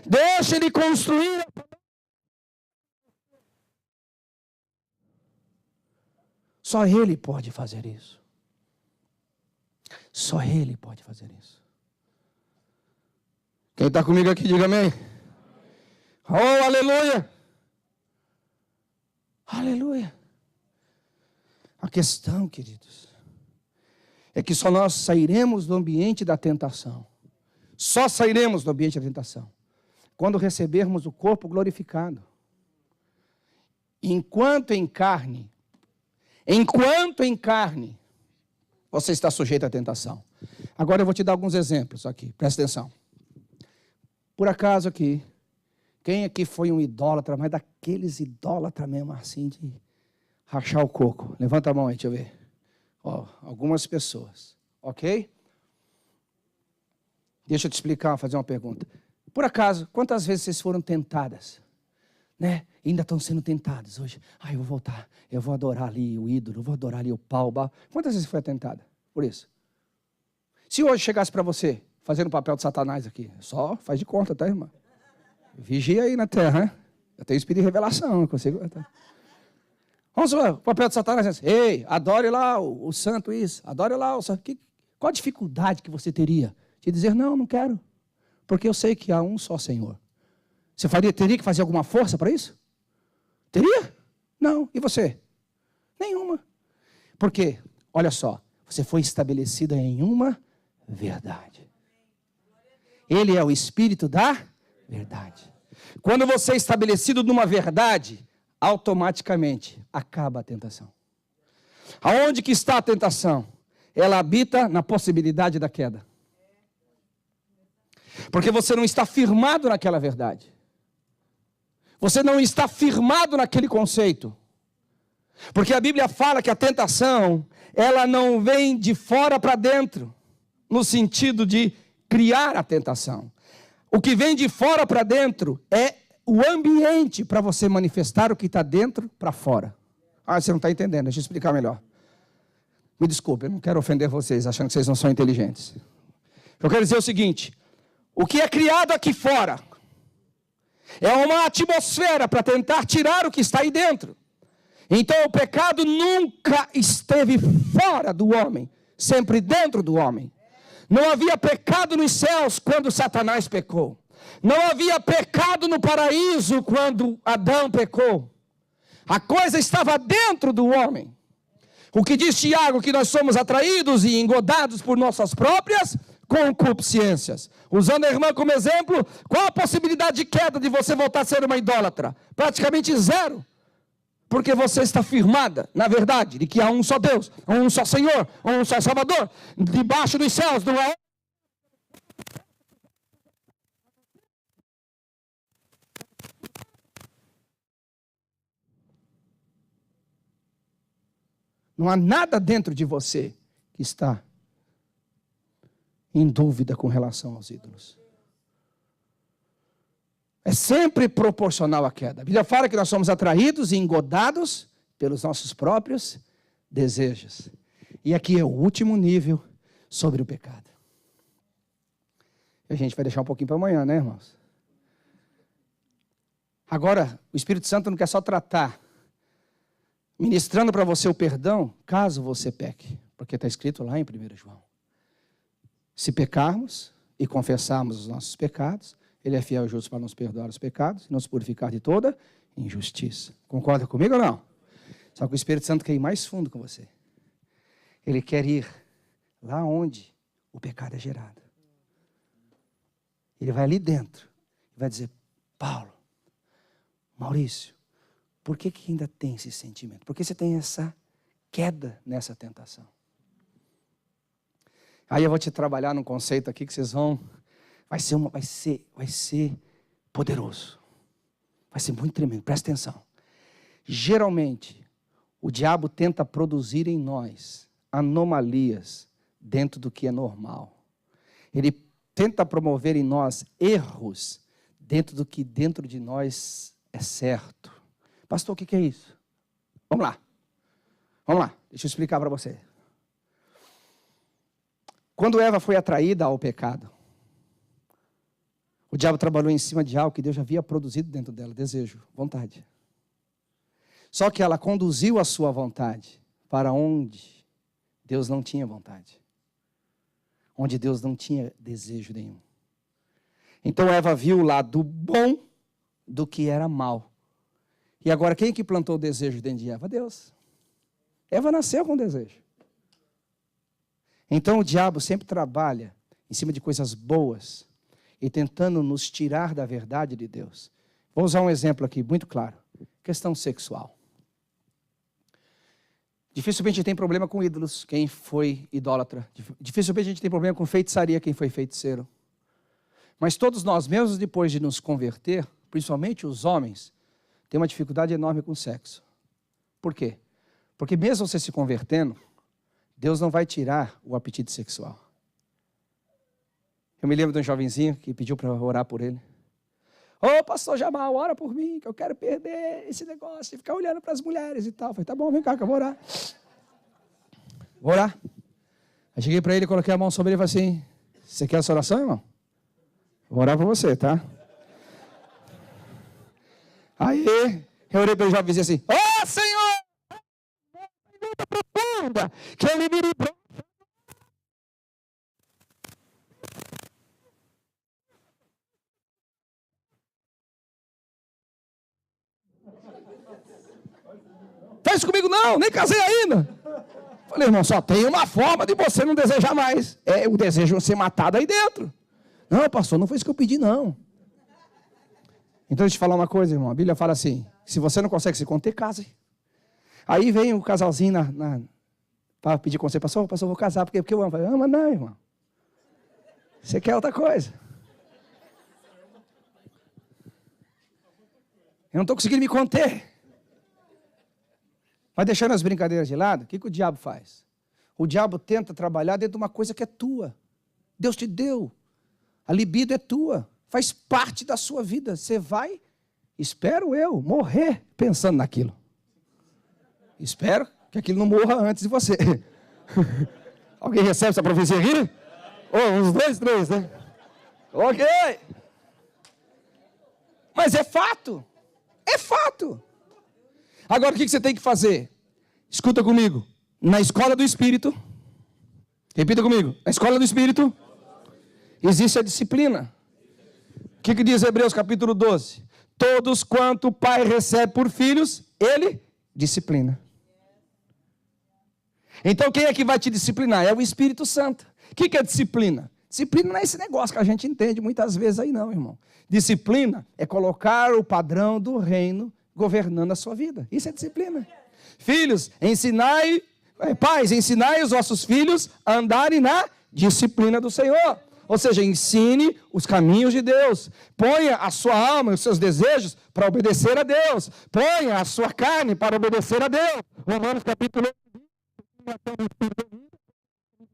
Deixa ele construir. Só ele pode fazer isso. Só ele pode fazer isso. Quem está comigo aqui, diga amém. Oh, aleluia. Aleluia. A questão, queridos, é que só nós sairemos do ambiente da tentação. Só sairemos do ambiente da tentação quando recebermos o corpo glorificado. Enquanto em carne, você está sujeito à tentação. Agora eu vou te dar alguns exemplos aqui, presta atenção. Por acaso aqui, quem aqui foi um idólatra, mas daqueles idólatras mesmo assim, de rachar o coco? Levanta a mão aí, deixa eu ver. Ó, algumas pessoas, ok? Deixa eu te explicar, fazer uma pergunta. Por acaso, quantas vezes vocês foram tentadas? Né? Ainda estão sendo tentadas hoje. Eu vou voltar, eu vou adorar ali o ídolo, eu vou adorar ali o pau. Quantas vezes foi tentada por isso? Se hoje chegasse para você, fazendo o papel de Satanás aqui, só faz de conta, tá, irmã? Vigia aí na terra, hein? Eu tenho espírito de revelação, eu consigo... Vamos lá, o papel de Satanás. Ei, adore lá o santo isso, adore lá o santo. Qual a dificuldade que você teria de dizer, não quero, porque eu sei que há um só Senhor. Você teria que fazer alguma força para isso? Teria? Não. E você? Nenhuma. Por quê? Olha só, você foi estabelecida em uma verdade. Ele é o Espírito da verdade. Quando você é estabelecido numa verdade, automaticamente acaba a tentação. Aonde que está a tentação? Ela habita na possibilidade da queda. Porque você não está firmado naquela verdade. Você não está firmado naquele conceito. Porque a Bíblia fala que a tentação, ela não vem de fora para dentro, no sentido de criar a tentação. O que vem de fora para dentro é o ambiente para você manifestar o que está dentro para fora. Você não está entendendo, deixa eu explicar melhor. Me desculpe, eu não quero ofender vocês, achando que vocês não são inteligentes. Eu quero dizer o seguinte, o que é criado aqui fora é uma atmosfera para tentar tirar o que está aí dentro. Então o pecado nunca esteve fora do homem, sempre dentro do homem. Não havia pecado nos céus quando Satanás pecou. Não havia pecado no paraíso quando Adão pecou. A coisa estava dentro do homem. O que diz Tiago, que nós somos atraídos e engodados por nossas próprias concupiscências. Usando a irmã como exemplo, qual a possibilidade de queda de você voltar a ser uma idólatra? Praticamente zero. Porque você está firmada na verdade de que há um só Deus, um só Senhor, um só Salvador, debaixo dos céus, não há... Não há nada dentro de você que está em dúvida com relação aos ídolos. É sempre proporcional à queda. A Bíblia fala que nós somos atraídos e engodados pelos nossos próprios desejos. E aqui é o último nível sobre o pecado. E a gente vai deixar um pouquinho para amanhã, né, irmãos? Agora, o Espírito Santo não quer só tratar, ministrando para você o perdão, caso você peque. Porque está escrito lá em 1 João. Se pecarmos e confessarmos os nossos pecados, Ele é fiel e justo para nos perdoar os pecados e nos purificar de toda injustiça. Concorda comigo ou não? Só que o Espírito Santo quer ir mais fundo com você. Ele quer ir lá onde o pecado é gerado. Ele vai ali dentro e vai dizer: Paulo, Maurício, por que ainda tem esse sentimento? Por que você tem essa queda nessa tentação? Aí eu vou te trabalhar num conceito aqui que vocês vão... Vai ser poderoso. Vai ser muito tremendo. Presta atenção. Geralmente, o diabo tenta produzir em nós anomalias dentro do que é normal. Ele tenta promover em nós erros dentro do que dentro de nós é certo. Pastor, o que é isso? Vamos lá. Deixa eu explicar para você. Quando Eva foi atraída ao pecado, o diabo trabalhou em cima de algo que Deus já havia produzido dentro dela, desejo, vontade. Só que ela conduziu a sua vontade para onde Deus não tinha vontade. Onde Deus não tinha desejo nenhum. Então Eva viu o lado bom do que era mal. E agora quem que plantou o desejo dentro de Eva? Deus. Eva nasceu com desejo. Então o diabo sempre trabalha em cima de coisas boas e tentando nos tirar da verdade de Deus. Vou usar um exemplo aqui muito claro. Questão sexual. Dificilmente a gente tem problema com ídolos, quem foi idólatra. Dificilmente a gente tem problema com feitiçaria, quem foi feiticeiro. Mas todos nós, mesmo depois de nos converter, principalmente os homens, tem uma dificuldade enorme com o sexo. Por quê? Porque mesmo você se convertendo, Deus não vai tirar o apetite sexual. Eu me lembro de um jovenzinho que pediu para orar por ele. Ô, pastor Jamal, ora por mim, que eu quero perder esse negócio de ficar olhando para as mulheres e tal. Eu falei, tá bom, vem cá que eu vou orar. Vou orar. Aí cheguei para ele, coloquei a mão sobre ele e falei assim, você quer essa oração, irmão? Vou orar por você, tá? Aí, eu orei para o jovem e disse assim, ô, Senhor, pergunta profunda, que ele me livrou. Faz comigo não, nem casei ainda. Falei, irmão, só tem uma forma de você não desejar mais. É o desejo de ser matado aí dentro. Não, pastor, não foi isso que eu pedi, não. Então, deixa eu te falar uma coisa, irmão. A Bíblia fala assim, se você não consegue se conter, case. Aí vem o casalzinho para pedir conselho. Pastor, eu vou casar, porque eu amo. Eu falei, ama não, irmão. Você quer outra coisa. Eu não estou conseguindo me conter. Mas deixando as brincadeiras de lado, o que o diabo faz? O diabo tenta trabalhar dentro de uma coisa que é tua. Deus te deu. A libido é tua. Faz parte da sua vida. Você vai, espero eu, morrer pensando naquilo. Espero que aquilo não morra antes de você. Alguém recebe essa profecia aqui? Uns 2, 3, né? Ok. Mas é fato. É fato. Agora o que você tem que fazer? Escuta comigo. Na escola do Espírito, repita comigo. Na escola do Espírito, existe a disciplina. O que diz Hebreus capítulo 12? Todos quanto o Pai recebe por filhos, Ele disciplina. Então quem é que vai te disciplinar? É o Espírito Santo. O que é disciplina? Disciplina não é esse negócio que a gente entende muitas vezes aí não, irmão. Disciplina é colocar o padrão do reino governando a sua vida. Isso é disciplina. Filhos, pais, ensinai os vossos filhos a andarem na disciplina do Senhor. Ou seja, ensine os caminhos de Deus. Ponha a sua alma e os seus desejos para obedecer a Deus. Ponha a sua carne para obedecer a Deus. Romanos capítulo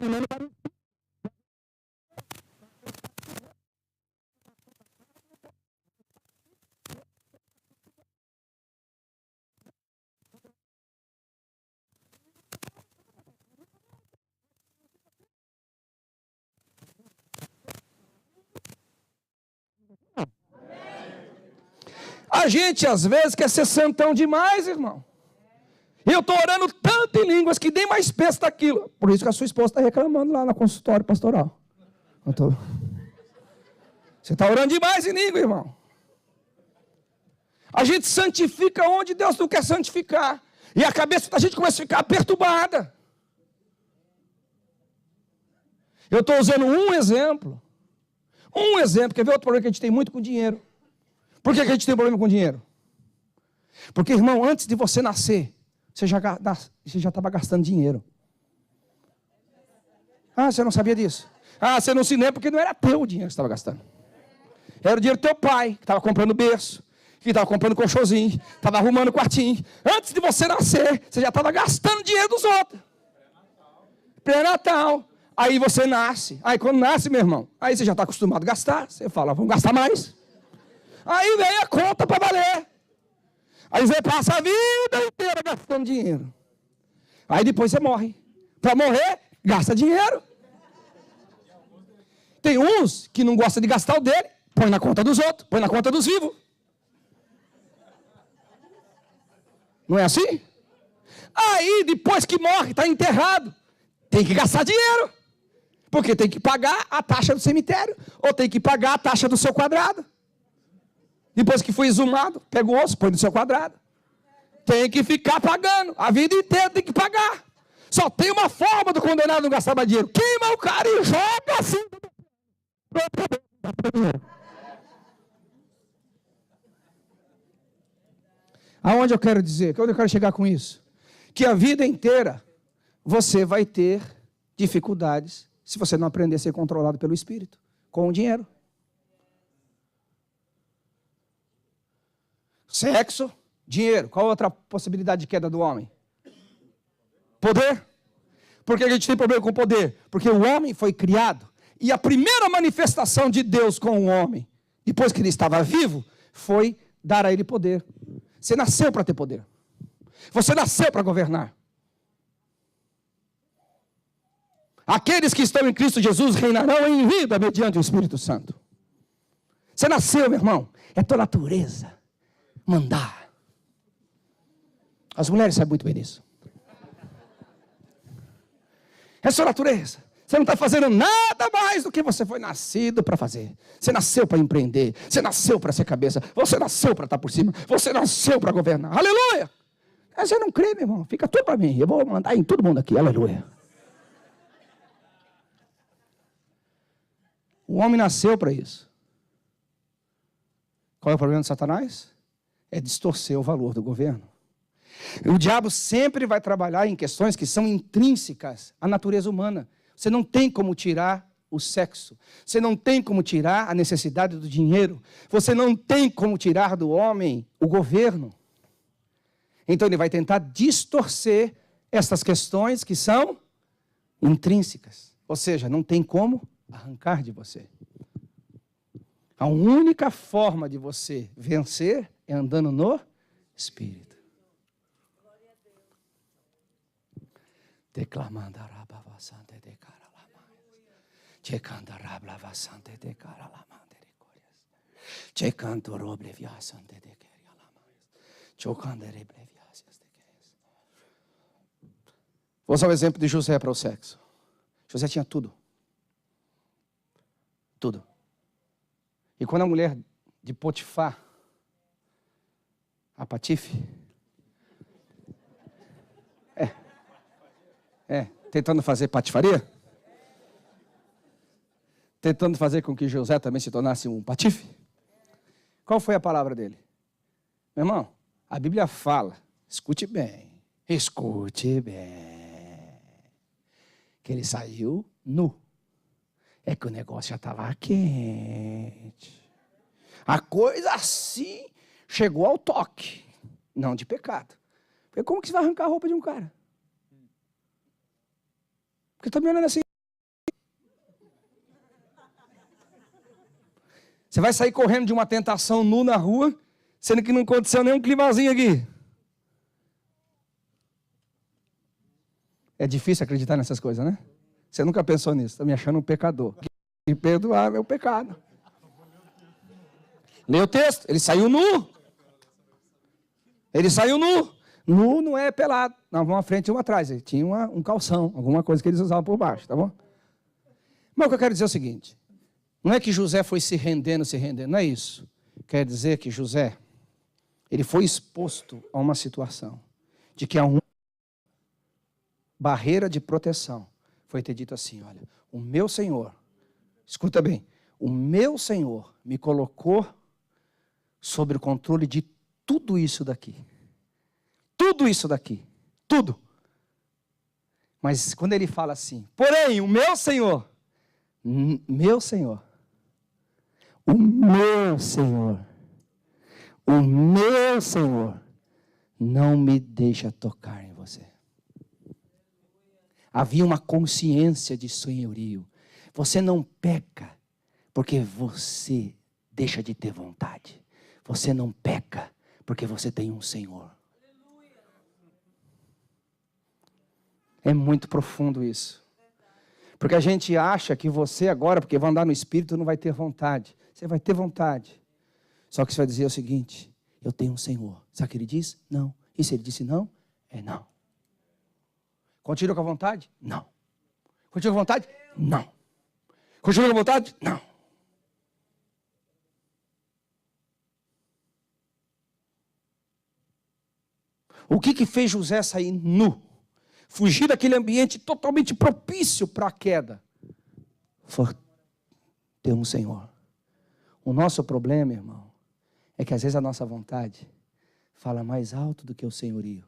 1. a gente, às vezes, quer ser santão demais, irmão. Eu estou orando tanto em línguas que nem mais penso daquilo. Por isso que a sua esposa está reclamando lá no consultório pastoral. Você está orando demais em língua, irmão. A gente santifica onde Deus não quer santificar. E a cabeça da gente começa a ficar perturbada. Eu estou usando um exemplo. Um exemplo. Quer ver outro problema que a gente tem muito com dinheiro? Por que a gente tem problema com dinheiro? Porque, irmão, antes de você nascer, você já estava gastando dinheiro. Ah, você não sabia disso? Ah, você não se lembra porque não era teu o dinheiro que você estava gastando. Era o dinheiro do teu pai, que estava comprando berço, que estava comprando colchãozinho, estava arrumando quartinho. Antes de você nascer, você já estava gastando dinheiro dos outros. Pré-natal. Aí você nasce. Aí quando nasce, meu irmão, aí você já está acostumado a gastar. Você fala, vamos gastar mais. Aí vem a conta para valer. Aí você passa a vida inteira gastando dinheiro. Aí depois você morre. Para morrer, gasta dinheiro. Tem uns que não gostam de gastar o dele, põe na conta dos outros, põe na conta dos vivos. Não é assim? Aí, depois que morre, está enterrado, tem que gastar dinheiro. Porque tem que pagar a taxa do cemitério, ou tem que pagar a taxa do seu quadrado. Depois que foi exumado, pega o osso, põe no seu quadrado. Tem que ficar pagando, a vida inteira tem que pagar. Só tem uma forma do condenado não gastar mais dinheiro. Queima o cara e joga assim. Aonde eu quero dizer? Onde eu quero chegar com isso? Que a vida inteira você vai ter dificuldades se você não aprender a ser controlado pelo Espírito, com o dinheiro. Sexo, dinheiro. Qual outra possibilidade de queda do homem? Poder. Por que a gente tem problema com o poder? Porque o homem foi criado. E a primeira manifestação de Deus com o homem, depois que ele estava vivo, foi dar a ele poder. Você nasceu para ter poder. Você nasceu para governar. Aqueles que estão em Cristo Jesus reinarão em vida mediante o Espírito Santo. Você nasceu, meu irmão. É tua natureza mandar. As mulheres sabem muito bem disso. É sua natureza. Você não está fazendo nada mais do que você foi nascido para fazer. Você nasceu para empreender. Você nasceu para ser cabeça. Você nasceu para estar por cima. Você nasceu para governar. Aleluia! Você não crê, meu irmão? Fica tudo para mim. Eu vou mandar em todo mundo aqui. Aleluia! O homem nasceu para isso. Qual é o problema de Satanás? É distorcer o valor do governo. O diabo sempre vai trabalhar em questões que são intrínsecas à natureza humana. Você não tem como tirar o sexo. Você não tem como tirar a necessidade do dinheiro. Você não tem como tirar do homem o governo. Então ele vai tentar distorcer essas questões que são intrínsecas. Ou seja, não tem como arrancar de você. A única forma de você vencer é andando no Espírito. Declamando a raba vasante de cara la mãe. Checando a rabla vasante de cara la mãe de corias. Checando roble viasante de queria la mãe. Chocando reble viasas de queres. Vou usar o exemplo de José para o sexo. José tinha tudo. Tudo. E quando a mulher de Potifar, a Patife, tentando fazer patifaria, tentando fazer com que José também se tornasse um patife, qual foi a palavra dele? Meu irmão, a Bíblia fala, escute bem, que ele saiu nu. É que o negócio já estava quente. A coisa assim chegou ao toque, não de pecado. Porque como que você vai arrancar a roupa de um cara? Porque está me olhando assim. Você vai sair correndo de uma tentação nu na rua, sendo que não aconteceu nenhum climazinho aqui. É difícil acreditar nessas coisas, né? Você nunca pensou nisso, está me achando um pecador. E perdoar meu pecado. Lê o texto, ele saiu nu. Ele saiu nu. Nu não é pelado. Não, uma frente e uma atrás. Ele tinha um calção, alguma coisa que eles usavam por baixo, tá bom? Mas o que eu quero dizer é o seguinte. Não é que José foi se rendendo, não é isso. Quer dizer que José, ele foi exposto a uma situação de que há uma barreira de proteção. Foi ter dito assim, olha, o meu Senhor, escuta bem, o meu Senhor me colocou sobre o controle de tudo isso daqui. Tudo isso daqui. Tudo. Mas quando ele fala assim, porém, o meu Senhor, o meu Senhor, o meu Senhor, não me deixa tocar em você. Havia uma consciência de senhorio. Você não peca porque você deixa de ter vontade. Você não peca porque você tem um Senhor. É muito profundo isso. Porque a gente acha que você agora, porque vai andar no Espírito, não vai ter vontade. Você vai ter vontade. Só que você vai dizer o seguinte, eu tenho um Senhor. Sabe o que ele diz? Não. E se ele disse não? É não. Continua com a vontade? Não. Continua com a vontade? Não. Continua com a vontade? Não. O que fez José sair nu? Fugir daquele ambiente totalmente propício para a queda. Foi ter um Senhor. O nosso problema, irmão, é que às vezes a nossa vontade fala mais alto do que o senhorio.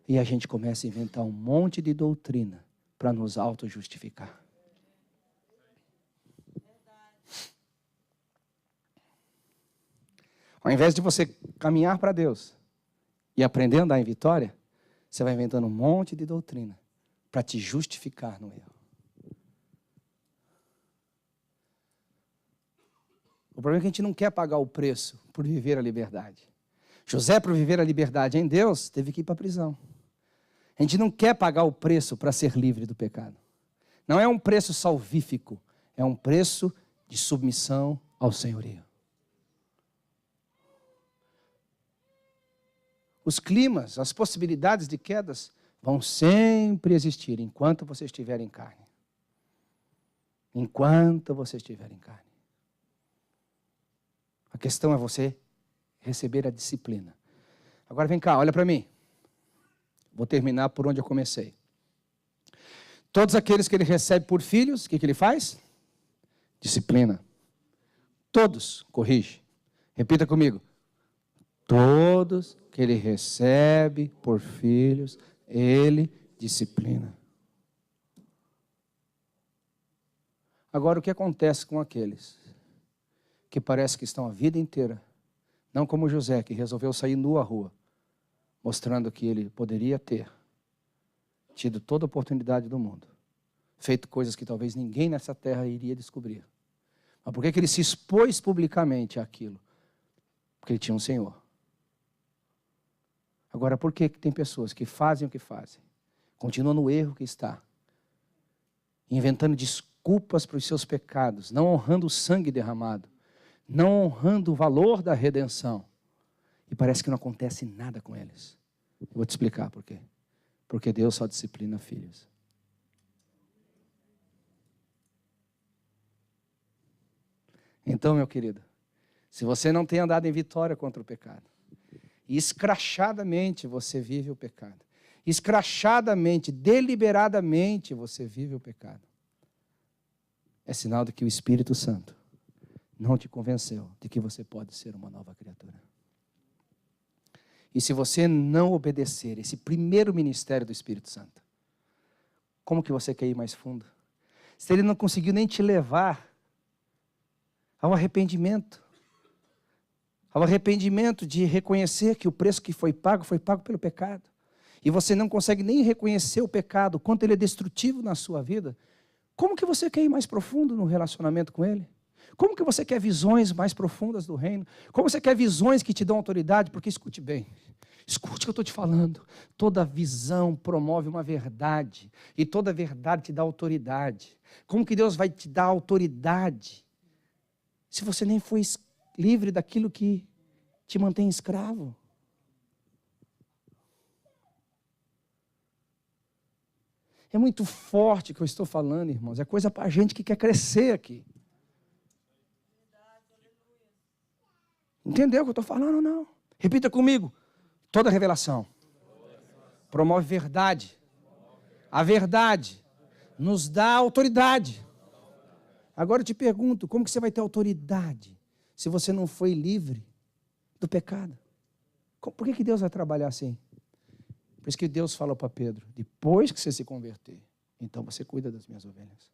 E a gente começa a inventar um monte de doutrina para nos auto-justificar. Ao invés de você caminhar para Deus e aprender a andar em vitória, você vai inventando um monte de doutrina para te justificar no erro. O problema é que a gente não quer pagar o preço por viver a liberdade. José, para viver a liberdade em Deus, teve que ir para a prisão. A gente não quer pagar o preço para ser livre do pecado. Não é um preço salvífico, é um preço de submissão ao senhorio. Os climas, as possibilidades de quedas vão sempre existir enquanto você estiver em carne. Enquanto você estiver em carne. A questão é você receber a disciplina. Agora vem cá, olha para mim. Vou terminar por onde eu comecei. Todos aqueles que ele recebe por filhos, o que ele faz? Disciplina. Todos, corrige. Repita comigo. Todos que ele recebe por filhos, ele disciplina. Agora, o que acontece com aqueles que parece que estão a vida inteira, não como José, que resolveu sair nu à rua, mostrando que ele poderia ter tido toda a oportunidade do mundo, feito coisas que talvez ninguém nessa terra iria descobrir. Mas por que ele se expôs publicamente àquilo? Porque ele tinha um Senhor. Agora, por que tem pessoas que fazem o que fazem, continuam no erro que está, inventando desculpas para os seus pecados, não honrando o sangue derramado, não honrando o valor da redenção, e parece que não acontece nada com eles? Eu vou te explicar por quê. Porque Deus só disciplina filhos. Então, meu querido, se você não tem andado em vitória contra o pecado, e escrachadamente você vive o pecado, escrachadamente, deliberadamente você vive o pecado, é sinal de que o Espírito Santo não te convenceu de que você pode ser uma nova criatura. E se você não obedecer esse primeiro ministério do Espírito Santo, como que você quer ir mais fundo? Se ele não conseguiu nem te levar ao arrependimento de reconhecer que o preço que foi pago pelo pecado, e você não consegue nem reconhecer o pecado, quanto ele é destrutivo na sua vida, como que você quer ir mais profundo no relacionamento com ele? Como que você quer visões mais profundas do reino? Como você quer visões que te dão autoridade? Porque escute bem, escute o que eu estou te falando. Toda visão promove uma verdade, e toda verdade te dá autoridade. Como que Deus vai te dar autoridade se você nem foi livre daquilo que te mantém escravo? É muito forte o que eu estou falando, irmãos. É coisa para a gente que quer crescer aqui. Entendeu o que eu estou falando ou não? Repita comigo. Toda revelação promove verdade. A verdade nos dá autoridade. Agora eu te pergunto, como que você vai ter autoridade se você não foi livre do pecado? Por que Deus vai trabalhar assim? Por isso que Deus falou para Pedro, depois que você se converter, então você cuida das minhas ovelhas.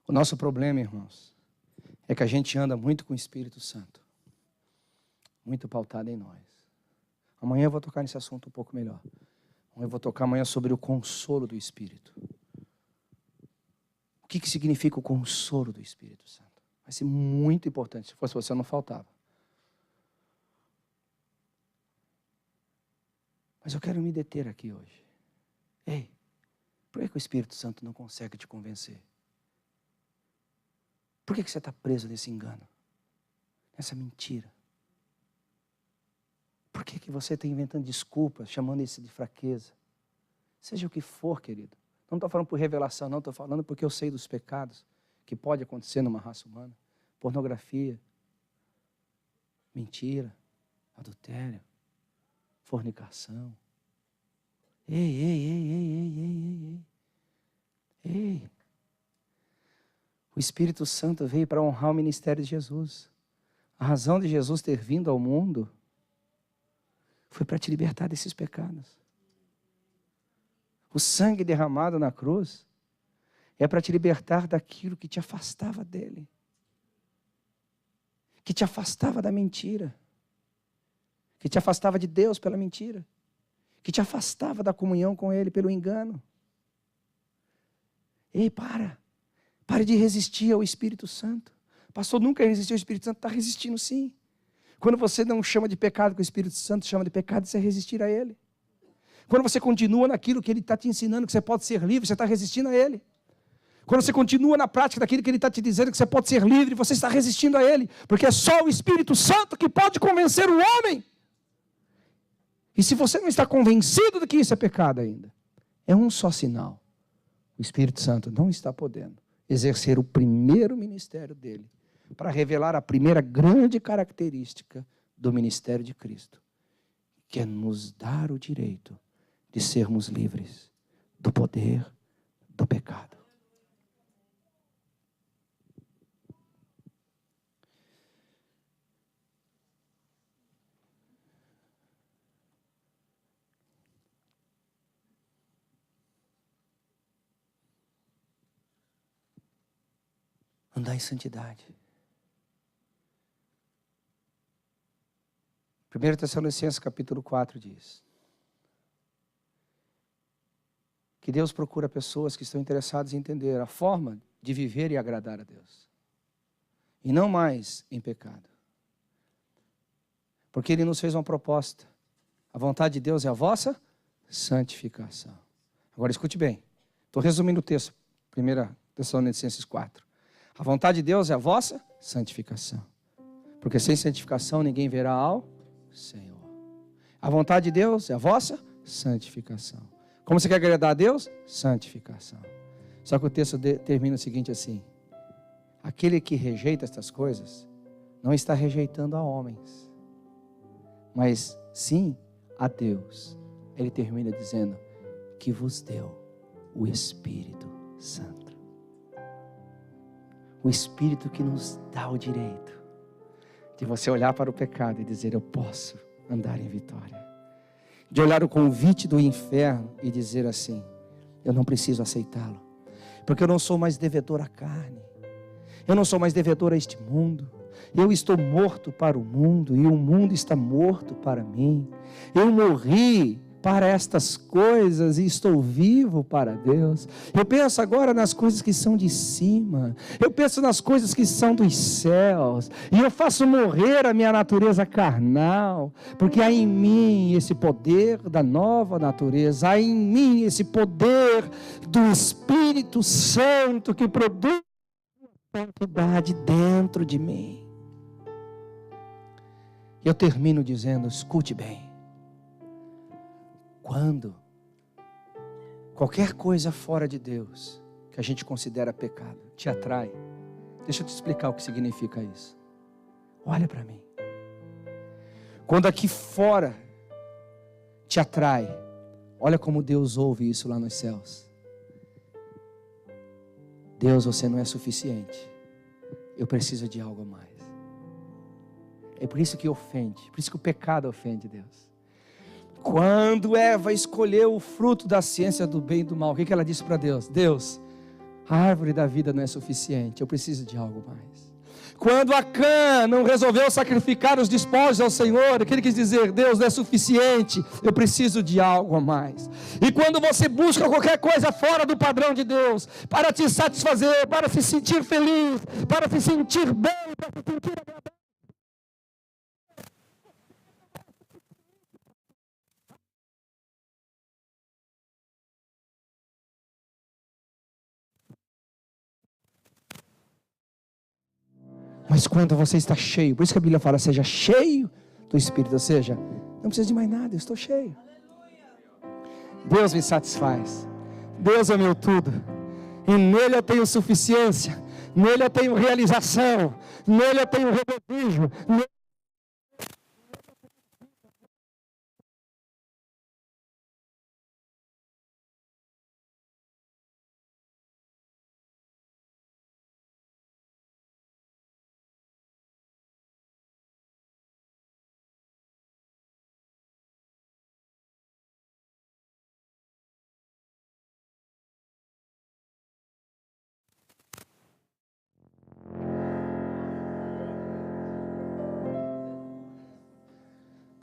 O nosso problema, irmãos, é que a gente anda muito com o Espírito Santo. Muito pautado em nós. Amanhã eu vou tocar nesse assunto um pouco melhor. Eu vou tocar amanhã sobre o consolo do Espírito. O que significa o consolo do Espírito Santo? Vai ser muito importante. Se fosse você, não faltava. Mas eu quero me deter aqui hoje. Ei, por que o Espírito Santo não consegue te convencer? Por que você está preso nesse engano? Nessa mentira? Por que você está inventando desculpas, chamando isso de fraqueza? Seja o que for, querido. Não estou falando por revelação, não. Estou falando porque eu sei dos pecados que pode acontecer numa raça humana. Pornografia, mentira, adultério, fornicação. Ei. O Espírito Santo veio para honrar o ministério de Jesus. A razão de Jesus ter vindo ao mundo foi para te libertar desses pecados. O sangue derramado na cruz é para te libertar daquilo que te afastava dele. Que te afastava da mentira. Que te afastava de Deus pela mentira. Que te afastava da comunhão com ele pelo engano. Ei, pare de resistir ao Espírito Santo. Pastor, nunca resistiu ao Espírito Santo. Está resistindo sim. Quando você não chama de pecado com o Espírito Santo, chama de pecado, você resistir a ele. Quando você continua naquilo que ele está te ensinando, que você pode ser livre, você está resistindo a ele. Quando você continua na prática daquilo que ele está te dizendo, que você pode ser livre, você está resistindo a ele. Porque é só o Espírito Santo que pode convencer o homem. E se você não está convencido de que isso é pecado ainda, é um só sinal. O Espírito Santo não está podendo exercer o primeiro ministério dele, para revelar a primeira grande característica do ministério de Cristo, que é nos dar o direito de sermos livres do poder do pecado. Andar em santidade. 1 Tessalonicenses capítulo 4 diz que Deus procura pessoas que estão interessadas em entender a forma de viver e agradar a Deus. E não mais em pecado. Porque Ele nos fez uma proposta. A vontade de Deus é a vossa santificação. Agora escute bem. Estou resumindo o texto. 1 Tessalonicenses 4. A vontade de Deus é a vossa santificação. Porque sem santificação ninguém verá ao Senhor. A vontade de Deus é a vossa santificação. Como você quer agradar a Deus? Santificação. Só que o texto termina o seguinte assim: aquele que rejeita estas coisas não está rejeitando a homens, mas sim a Deus. Ele termina dizendo que vos deu o Espírito Santo. O Espírito que nos dá o direito de você olhar para o pecado e dizer: eu posso andar em vitória. De olhar o convite do inferno e dizer assim: eu não preciso aceitá-lo, porque eu não sou mais devedor à carne, eu não sou mais devedor a este mundo, eu estou morto para o mundo e o mundo está morto para mim. Eu morri para estas coisas e estou vivo para Deus. Eu penso agora nas coisas que são de cima, eu penso nas coisas que são dos céus, e eu faço morrer a minha natureza carnal, porque há em mim esse poder da nova natureza, há em mim esse poder do Espírito Santo que produz santidade dentro de mim. Eu termino dizendo, escute bem. Quando qualquer coisa fora de Deus, que a gente considera pecado, te atrai, deixa eu te explicar o que significa isso. Olha para mim. Quando aqui fora te atrai, olha como Deus ouve isso lá nos céus. Deus, você não é suficiente. Eu preciso de algo a mais. É por isso que ofende, por isso que o pecado ofende Deus. Quando Eva escolheu o fruto da ciência do bem e do mal, o que ela disse para Deus? Deus, a árvore da vida não é suficiente, eu preciso de algo mais. Quando Acã não resolveu sacrificar os despojos ao Senhor, o que ele quis dizer? Deus não é suficiente, eu preciso de algo a mais. E quando você busca qualquer coisa fora do padrão de Deus, para te satisfazer, para se sentir feliz, para se sentir bem, para se sentir agradável, mas quando você está cheio, por isso que a Bíblia fala, seja cheio do Espírito, ou seja, não precisa de mais nada, eu estou cheio. Deus me satisfaz, Deus é meu tudo, e nele eu tenho suficiência, nele eu tenho realização, nele eu tenho regozijo,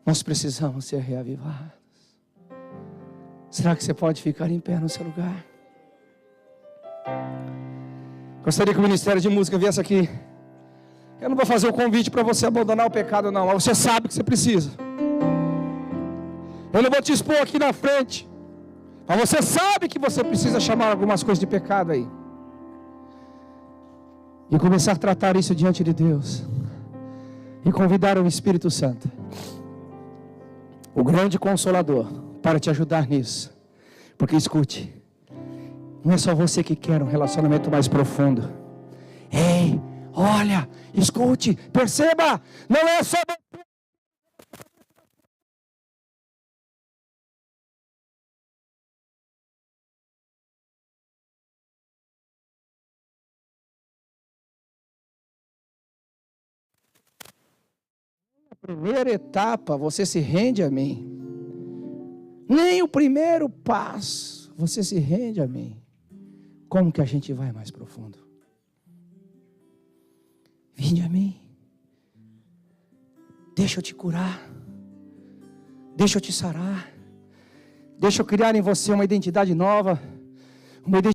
nós precisamos ser reavivados. Será que você pode ficar em pé no seu lugar? Gostaria que o Ministério de Música viesse aqui. Eu não vou fazer o convite para você abandonar o pecado não, mas você sabe que você precisa. Eu não vou te expor aqui na frente, mas você sabe que você precisa chamar algumas coisas de pecado aí. E começar a tratar isso diante de Deus. E convidar o Espírito Santo, o grande Consolador, para te ajudar nisso. Porque escute, não é só você que quer um relacionamento mais profundo. Ei, olha, escute, perceba, não é só você. Na primeira etapa, você se rende a mim. Nem o primeiro passo, você se rende a mim. Como que a gente vai mais profundo? Vinde a mim. Deixa eu te curar. Deixa eu te sarar. Deixa eu criar em você uma identidade nova. Uma identidade